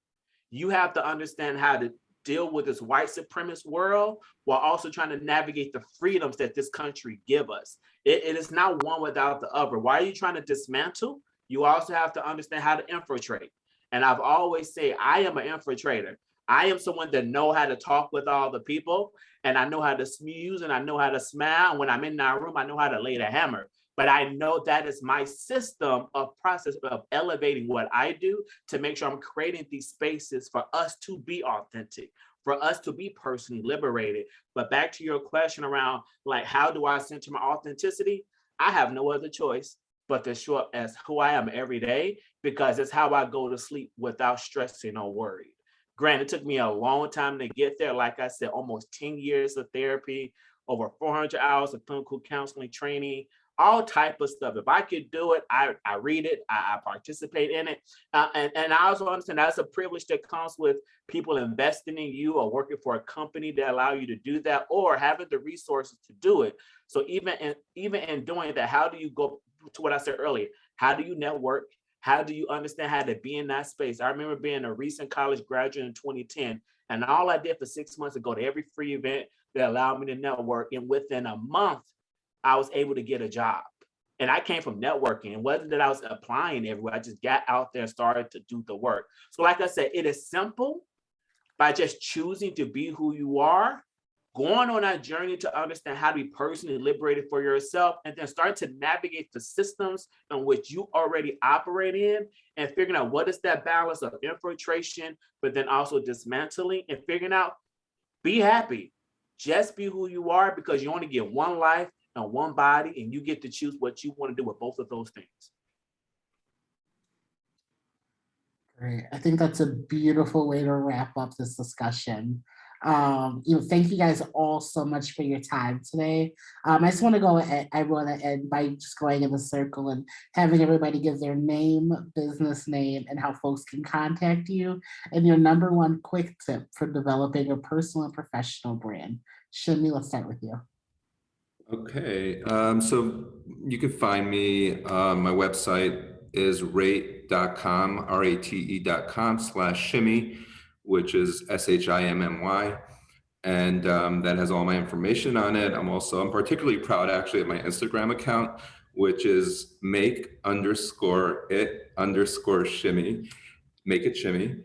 you have to understand how to deal with this white supremacist world while also trying to navigate the freedoms that this country give us. It is not one without the other. Why are you trying to dismantle? You also have to understand how to infiltrate. And I've always said, I am an infiltrator. I am someone that know how to talk with all the people, and I know how to smooth, and I know how to smile. And when I'm in that room, I know how to lay the hammer. But I know that is my system of process of elevating what I do to make sure I'm creating these spaces for us to be authentic, for us to be personally liberated. But back to your question around, like, how do I center my authenticity? I have no other choice but to show up as who I am every day, because it's how I go to sleep without stressing or worried. Granted, it took me a long time to get there. Like I said, almost 10 years of therapy, over 400 hours of clinical counseling training, all type of stuff. If I could do it, I read it, I participate in it. And I also understand that's a privilege that comes with people investing in you or working for a company that allow you to do that, or having the resources to do it. So even in doing that, how do you go to what I said earlier? How do you network? How do you understand how to be in that space? I remember being a recent college graduate in 2010, and all I did for 6 months was go to every free event that allowed me to network. And within a month, I was able to get a job. And I came from networking. It wasn't that I was applying everywhere. I just got out there and started to do the work. So like I said, it is simple by just choosing to be who you are, going on that journey to understand how to be personally liberated for yourself, and then start to navigate the systems in which you already operate in, and figuring out what is that balance of infiltration, but then also dismantling, and figuring out, be happy. Just be who you are, because you only get one life and one body, and you get to choose what you want to do with both of those things. Great. I think that's a beautiful way to wrap up this discussion. Thank you guys all so much for your time today. I just want to end by just going in the circle and having everybody give their name, business name, and how folks can contact you, and your number one quick tip for developing a personal and professional brand. Shimmy, let's start with you. Okay, so you can find me, my website is rate.com, rate.com/shimmy, which is SHIMMY. And that has all my information on it. I'm particularly proud actually of my Instagram account, which is make_it_shimmy, make it shimmy.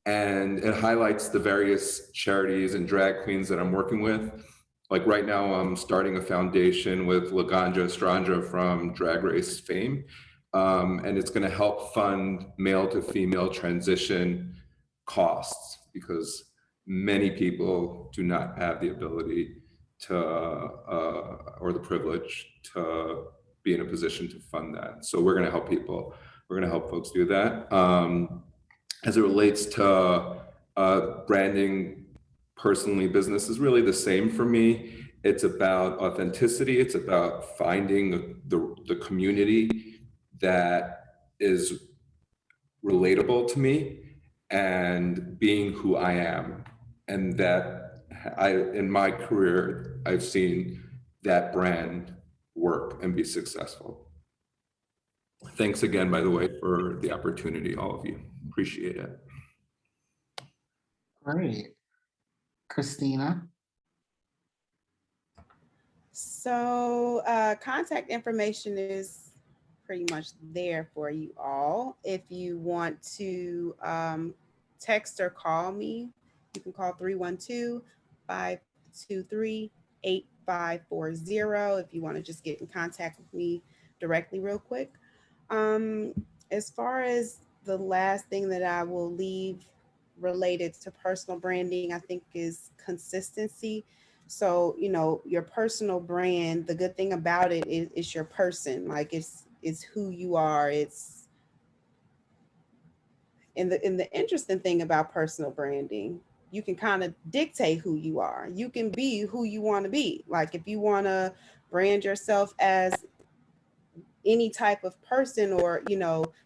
And it highlights the various charities and drag queens that I'm working with. Like right now, I'm starting a foundation with Laganja Estranja from Drag Race fame. And it's gonna help fund male to female transition costs, because many people do not have the ability to, or the privilege to be in a position to fund that. So we're gonna help people, we're gonna help folks do that. As it relates to branding, personally, business is really the same for me. It's about authenticity. It's about finding the community that is relatable to me and being who I am. And that in my career, I've seen that brand work and be successful. Thanks again, by the way, for the opportunity, all of you. Appreciate it. Great. Kristina? So contact information is pretty much there for you all. If you want to text or call me, you can call 312-523-8540 if you want to just get in contact with me directly real quick. As far as the last thing that I will leave related to personal branding, I think is consistency. So, your personal brand, the good thing about it is your person, like it's who you are. It's and the interesting thing about personal branding, you can kind of dictate who you are. You can be who you want to be. Like if you want to brand yourself as any type of person, or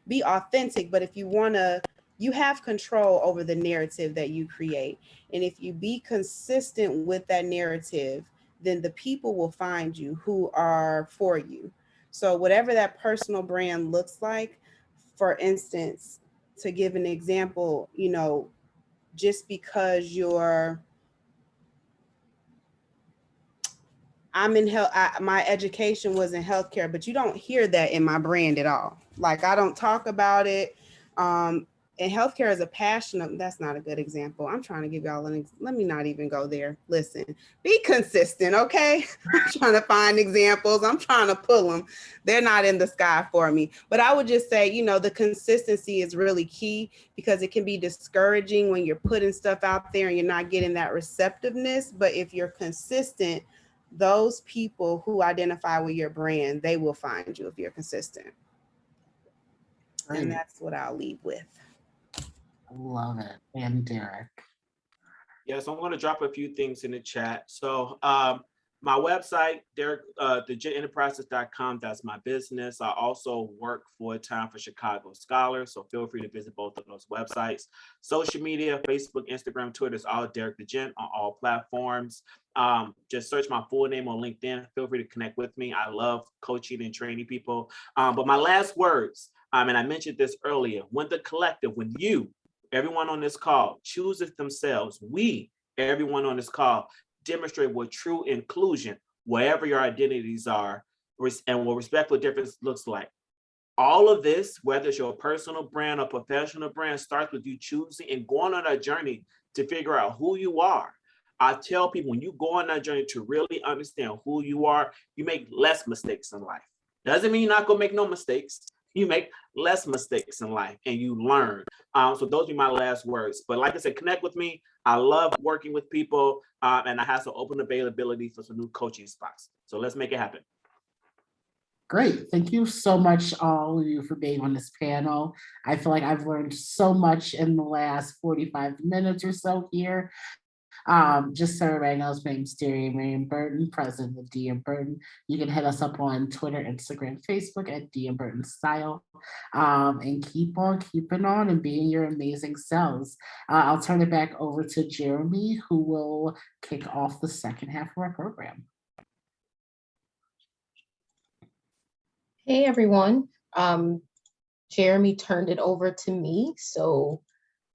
be authentic, but if you want to, you have control over the narrative that you create. And if you be consistent with that narrative, then the people will find you who are for you. So whatever that personal brand looks like, for instance, to give an example, just because I'm in health, my education was in healthcare, but you don't hear that in my brand at all. Like I don't talk about it. And healthcare is a passion of, that's not a good example. I'm trying to give y'all let me not even go there. Listen, be consistent, okay? I'm trying to find examples. I'm trying to pull them. They're not in the sky for me. But I would just say, the consistency is really key, because it can be discouraging when you're putting stuff out there and you're not getting that receptiveness. But if you're consistent, those people who identify with your brand, they will find you if you're consistent. Right. And that's what I'll leave with. Love it. And Derrick? Yeah, so I'm going to drop a few things in the chat. So My website, Derrick, thegententerprises.com, that's my business. I also work full-time for Chicago Scholars, so feel free to visit both of those websites. Social media, Facebook, Instagram, Twitter, is all Derrick the Gent on all platforms. Just search my full name on LinkedIn. Feel free to connect with me. I love coaching and training people. But my last words, and I mentioned this earlier, when the collective, when you, everyone on this call, chooses themselves, we, everyone on this call, demonstrate what true inclusion, wherever your identities are, and what respectful difference looks like. All of this, whether it's your personal brand or professional brand, starts with you choosing and going on a journey to figure out who you are. I tell people, when you go on that journey to really understand who you are, you make less mistakes in life. Doesn't mean you're not gonna make no mistakes. You make less mistakes in life and you learn. So those are my last words. But like I said, connect with me. I love working with people, and I have some open availability for some new coaching spots. So let's make it happen. Great. Thank you so much, all of you, for being on this panel. I feel like I've learned so much in the last 45 minutes or so here. Just so everybody knows, my name's Darien Marion-Burton, president of DM Burton. You can hit us up on Twitter, Instagram, Facebook at DM Burton Style. And keep on keeping on and being your amazing selves. I'll turn it back over to Jeremy, who will kick off the second half of our program. Hey, everyone. Jeremy turned it over to me, so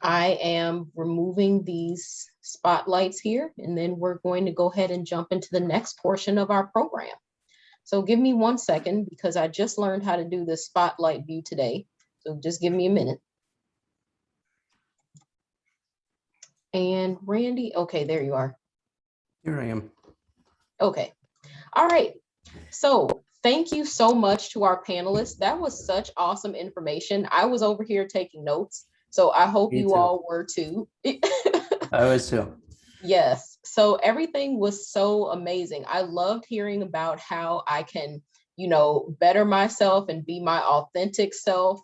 I am removing these spotlights here, and then we're going to go ahead and jump into the next portion of our program. So give me 1 second, because I just learned how to do the spotlight view today. So just give me a minute. And Randy, okay, there you are. Here I am. Okay. All right. So thank you so much to our panelists. That was such awesome information. I was over here taking notes, so I hope you all were too. I was too. Yes. So everything was so amazing. I loved hearing about how I can, better myself and be my authentic self.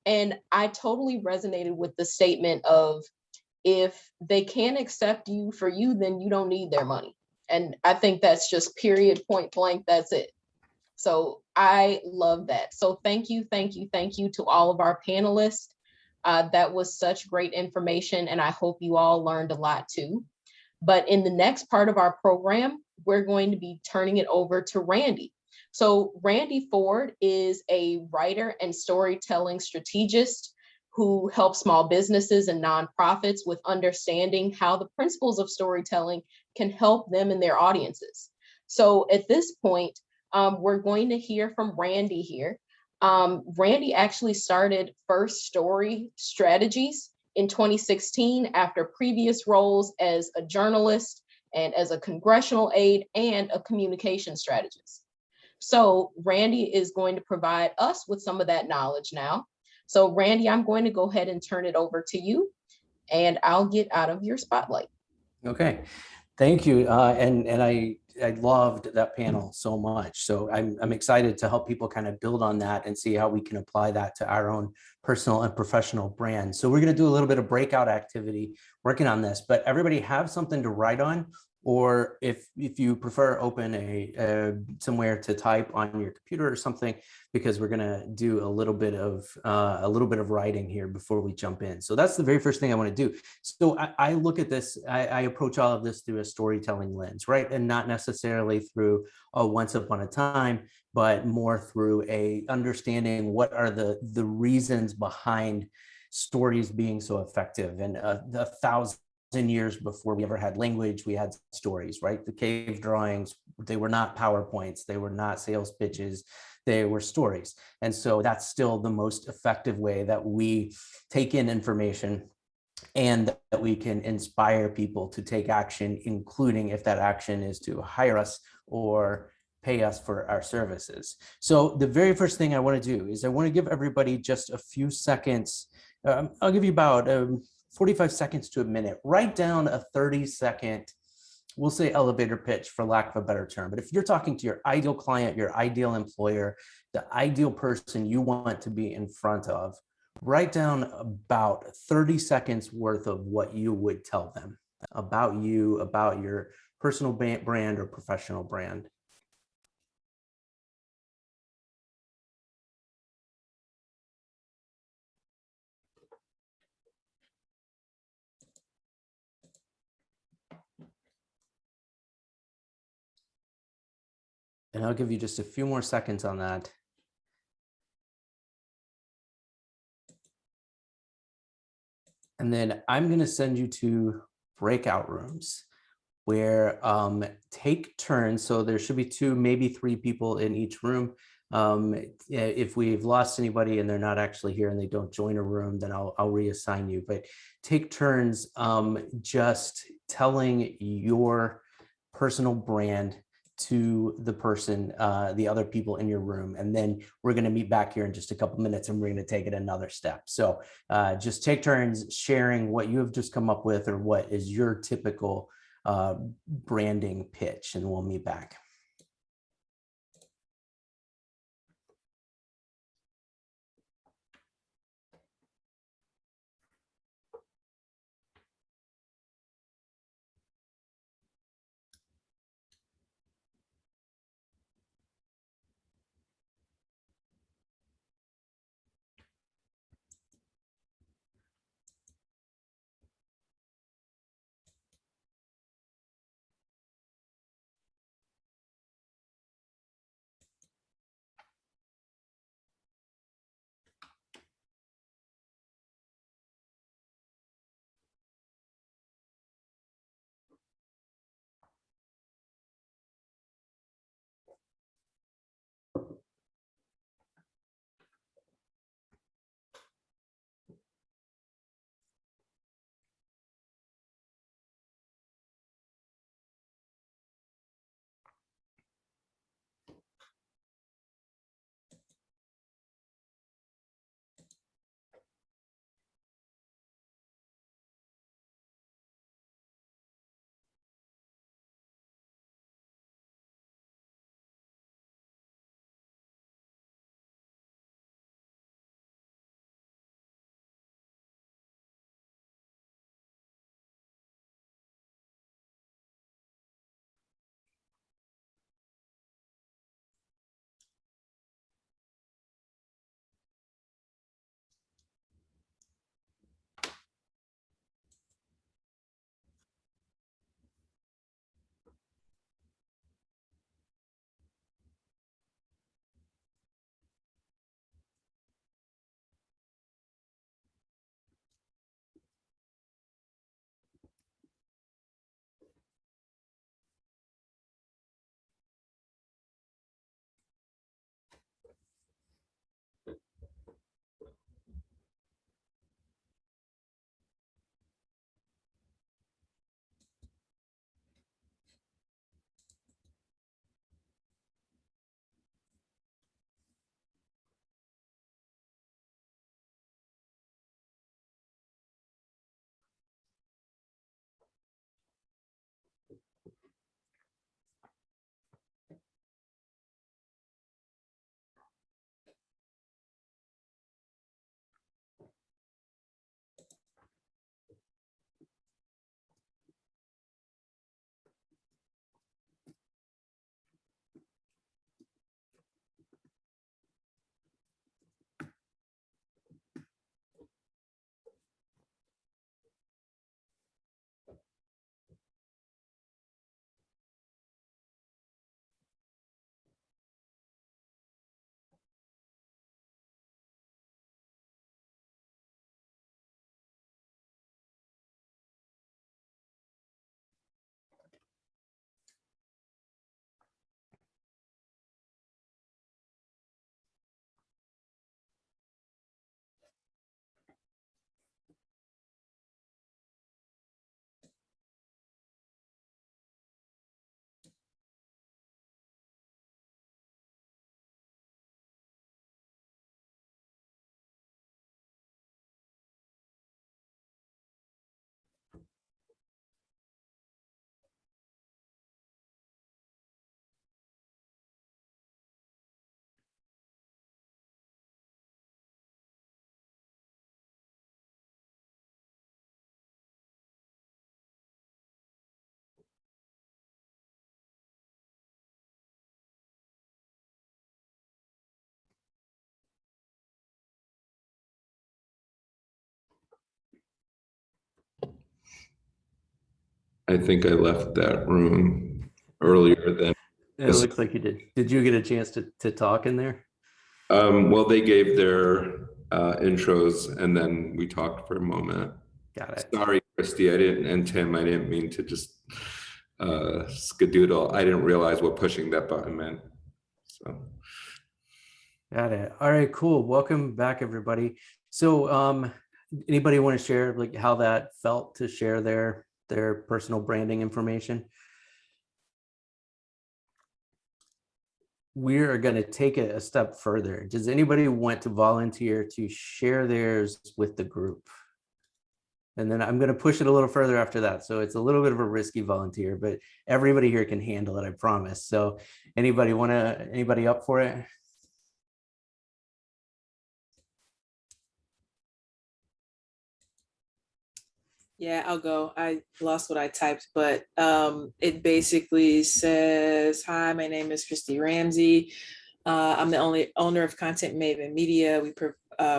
And I totally resonated with the statement of, if they can't accept you for you, then you don't need their money. And I think that's just period, point blank, that's it. So I love that. So thank you to all of our panelists. That was such great information, and I hope you all learned a lot too. But in the next part of our program, we're going to be turning it over to Randy. So Randy Ford is a writer and storytelling strategist who helps small businesses and nonprofits with understanding how the principles of storytelling can help them and their audiences. So at this point, we're going to hear from Randy here. Randy actually started First Story Strategies in 2016 after previous roles as a journalist and as a congressional aide and a communication strategist. So Randy is going to provide us with some of that knowledge now. So Randy, I'm going to go ahead and turn it over to you, and I'll get out of your spotlight. Okay, thank you. And I loved that panel so much. So I'm excited to help people kind of build on that and see how we can apply that to our own personal and professional brand. So we're going to do a little bit of breakout activity working on this, but everybody have something to write on, or if you prefer, open somewhere to type on your computer or something, because we're going to do a little bit of writing here before we jump in. So that's the very first thing I want to do. So I look at this, I approach all of this through a storytelling lens, right? And not necessarily through a once upon a time, but more through a understanding what are the reasons behind stories being so effective. And 1,000 years before we ever had language, we had stories, right? The cave drawings, they were not PowerPoints, they were not sales pitches, they were stories. And so that's still the most effective way that we take in information and that we can inspire people to take action, including if that action is to hire us or pay us for our services. So the very first thing I want to do is I want to give everybody just a few seconds. I'll give you about 45 seconds to a minute. Write down a 30-second, we'll say elevator pitch for lack of a better term. But if you're talking to your ideal client, your ideal employer, the ideal person you want to be in front of, write down about 30 seconds worth of what you would tell them about you, about your personal brand or professional brand. And I'll give you just a few more seconds on that. And then I'm going to send you to breakout rooms where take turns. So there should be 2, maybe 3 people in each room. If we've lost anybody and they're not actually here and they don't join a room, then I'll reassign you. But take turns just telling your personal brand to the person, the other people in your room. And then we're going to meet back here in just a couple minutes and we're going to take it another step. So just take turns sharing what you have just come up with or what is your typical branding pitch, and we'll meet back. I think I left that room earlier than. It looks like you did. Did you get a chance to talk in there? Well, they gave their intros and then we talked for a moment. Got it. Sorry, Christy, and Tim, I didn't mean to just skadoodle. I didn't realize what pushing that button meant. So. Got it. All right, cool. Welcome back, everybody. So anybody want to share like how that felt to share their personal branding information? We are going to take it a step further. Does anybody want to volunteer to share theirs with the group? And then I'm going to push it a little further after that. So it's a little bit of a risky volunteer, but everybody here can handle it, I promise. So anybody up for it? Yeah, I'll go. I lost what I typed, but it basically says, "Hi, my name is Kristy Ramsey. I'm the only owner of Content Maven Media.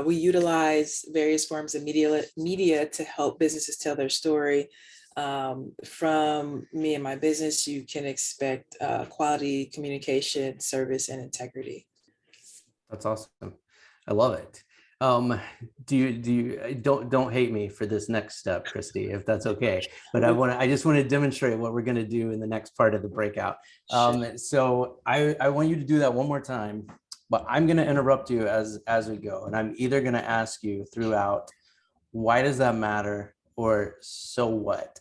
We utilize various forms of media to help businesses tell their story. From me and my business, you can expect quality communication, service, and integrity." That's awesome. I love it. Don't hate me for this next step, Kristy, if that's okay. But I just want to demonstrate what we're going to do in the next part of the breakout. So I want you to do that one more time, but I'm going to interrupt you as we go. And I'm either going to ask you throughout, why does that matter? Or so what?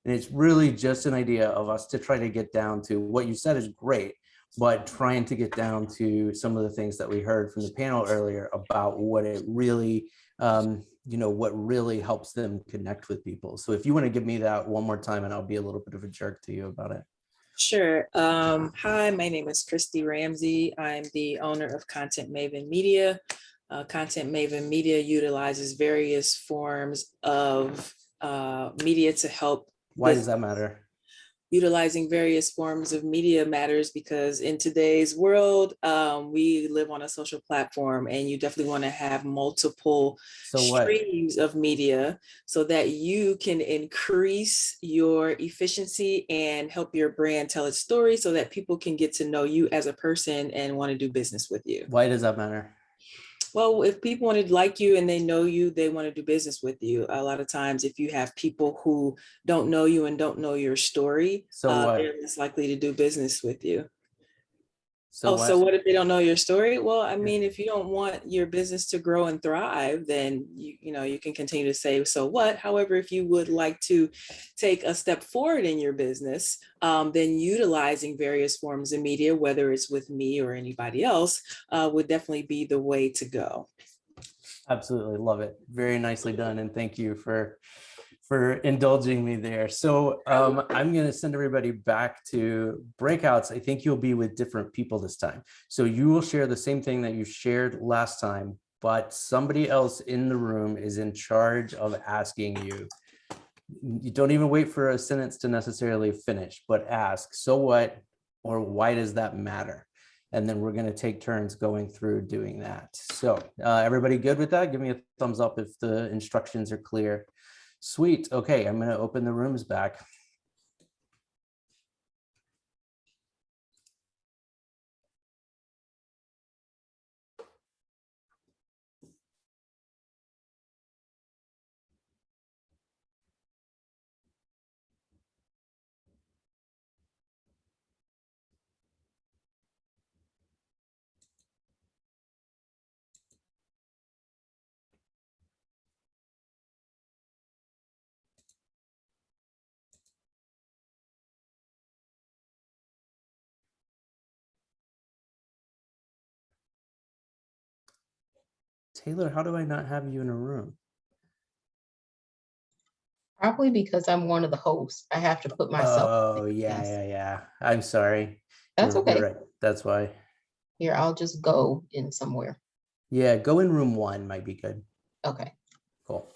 And it's really just an idea of us to try to get down to what you said is great, but trying to get down to some of the things that we heard from the panel earlier about what it really, what really helps them connect with people. So if you want to give me that one more time, and I'll be a little bit of a jerk to you about it. Sure. Hi, my name is Kristy Ramsey. I'm the owner of Content Maven Media. Content Maven Media utilizes various forms of media to help. Why does that matter? Utilizing various forms of media matters because in today's world, we live on a social platform, and you definitely want to have multiple streams of media so that you can increase your efficiency and help your brand tell its story so that people can get to know you as a person and want to do business with you. Why does that matter? Well, if people want to like you and they know you, they want to do business with you. A lot of times, if you have people who don't know you and don't know your story, they're less likely to do business with you. So what if they don't know your story? Well, I mean, if you don't want your business to grow and thrive, then you can continue to say, "So what?" However, if you would like to take a step forward in your business, then utilizing various forms of media, whether it's with me or anybody else, would definitely be the way to go. Absolutely love it. Very nicely done, and thank you for indulging me there. So I'm going to send everybody back to breakouts. I think you'll be with different people this time. So you will share the same thing that you shared last time, but somebody else in the room is in charge of asking you. You don't even wait for a sentence to necessarily finish, but ask, "So what?" or "Why does that matter?" And then we're going to take turns going through doing that. So everybody good with that? Give me a thumbs up if the instructions are clear. Sweet. Okay, I'm going to open the rooms back. Taylor, how do I not have you in a room? Probably because I'm one of the hosts. I have to put myself. Oh, yeah. I'm sorry. That's okay. You're right. That's why. Here, I'll just go in somewhere. Yeah, go in room 1 might be good. Okay. Cool.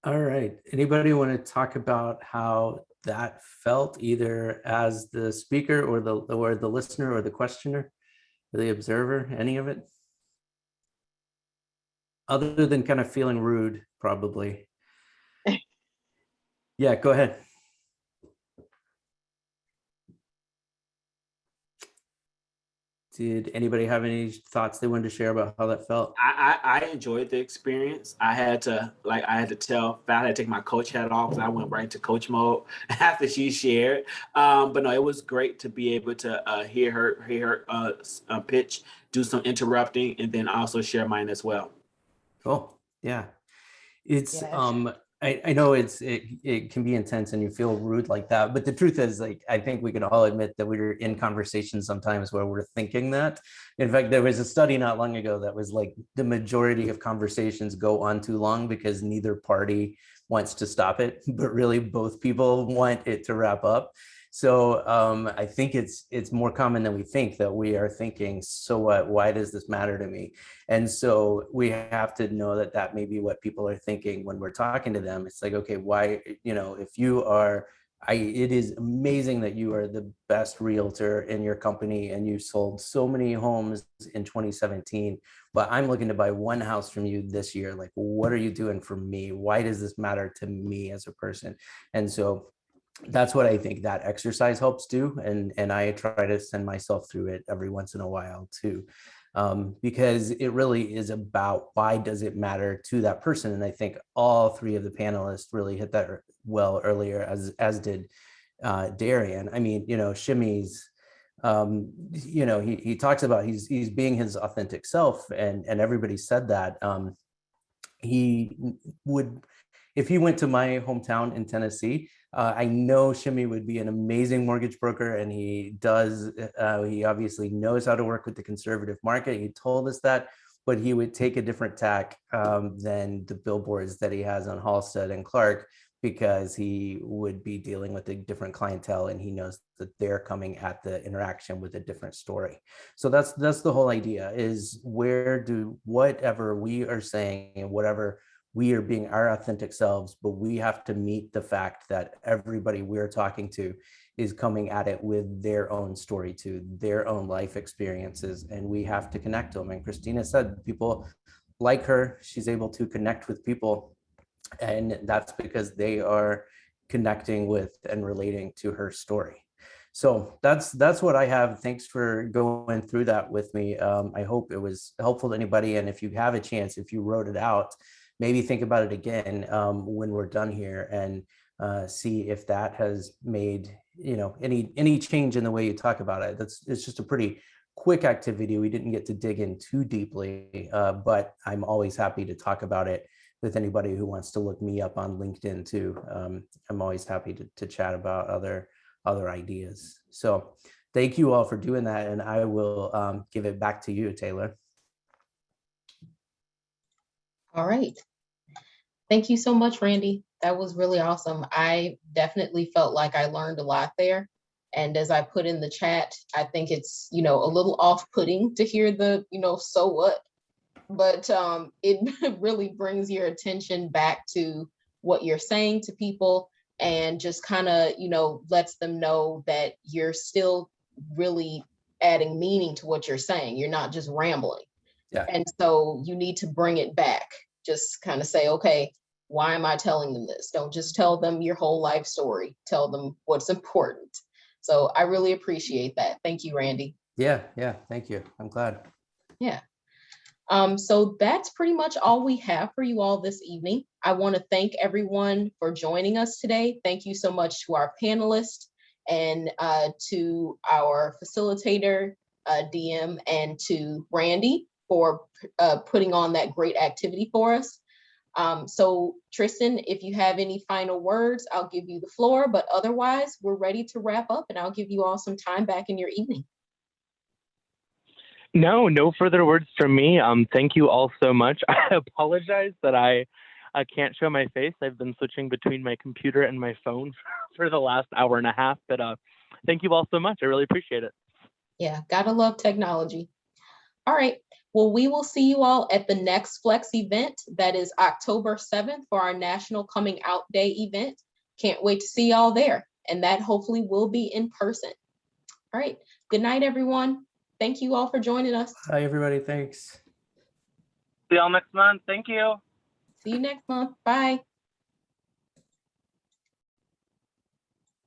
All right. Anybody want to talk about how that felt, either as the speaker or the listener or the questioner or the observer? Any of it? Other than kind of feeling rude, probably. Yeah, go ahead. Did anybody have any thoughts they wanted to share about how that felt? I enjoyed the experience. I had to tell Val, I had to take my coach hat off because I went right into coach mode after she shared. But no, it was great to be able to hear her pitch, do some interrupting, and then also share mine as well. Cool. Yeah. It's Yeah. I know it can be intense and you feel rude like that, but the truth is, like, I think we can all admit that we're in conversations sometimes where we're thinking that. In fact, there was a study not long ago that was like the majority of conversations go on too long because neither party wants to stop it, but really both people want it to wrap up. So I think it's more common than we think that we are thinking, so what? Why does this matter to me? And so we have to know that that may be what people are thinking when we're talking to them. It's like, okay, why, if you are, it is amazing that you are the best realtor in your company and you sold so many homes in 2017, but I'm looking to buy one house from you this year. Like, what are you doing for me? Why does this matter to me as a person? And so that's what I think that exercise helps do. And I try to send myself through it every once in a while too. Because it really is about why does it matter to that person. And I think all three of the panelists really hit that well earlier, as did Darien. I mean, Shimmy's, he talks about he's being his authentic self, and everybody said that. He would, if he went to my hometown in Tennessee, I know Shimmy would be an amazing mortgage broker, and he does. He obviously knows how to work with the conservative market. He told us that, but he would take a different tack than the billboards that he has on Halstead and Clark, because he would be dealing with a different clientele, and he knows that they're coming at the interaction with a different story. So that's the whole idea, is whatever we are saying and whatever we are being our authentic selves, but we have to meet the fact that everybody we're talking to is coming at it with their own story too, their own life experiences, and we have to connect to them. And Kristina said people like her, she's able to connect with people, and that's because they are connecting with and relating to her story. So that's what I have. Thanks for going through that with me. I hope it was helpful to anybody. And if you have a chance, if you wrote it out, maybe think about it again when we're done here, and see if that has made any change in the way you talk about it. It's just a pretty quick activity. We didn't get to dig in too deeply, but I'm always happy to talk about it with anybody who wants to look me up on LinkedIn too. I'm always happy to chat about other ideas. So thank you all for doing that, and I will give it back to you, Taylor. All right. Thank you so much, Randy. That was really awesome. I definitely felt like I learned a lot there. And as I put in the chat, I think it's, a little off-putting to hear the, so what? But it really brings your attention back to what you're saying to people, and just kind of, lets them know that you're still really adding meaning to what you're saying. You're not just rambling. Yeah. And so you need to bring it back. Just kind of say, okay, why am I telling them this? Don't just tell them your whole life story. Tell them what's important. So I really appreciate that. Thank you, Randy. Yeah. Thank you. I'm glad. Yeah. So that's pretty much all we have for you all this evening. I want to thank everyone for joining us today. Thank you so much to our panelists, and to our facilitator, DM, and to Randy for putting on that great activity for us. So Tristan, if you have any final words, I'll give you the floor, but otherwise we're ready to wrap up, and I'll give you all some time back in your evening. No further words from me. Thank you all so much. I apologize that I can't show my face. I've been switching between my computer and my phone for the last hour and a half, but thank you all so much. I really appreciate it. Yeah, gotta love technology. All right. Well, we will see you all at the next Flex event. That is October 7th for our National Coming Out Day event. Can't wait to see y'all there. And that hopefully will be in person. All right. Good night, everyone. Thank you all for joining us. Hi, everybody. Thanks. See y'all next month. Thank you. See you next month. Bye.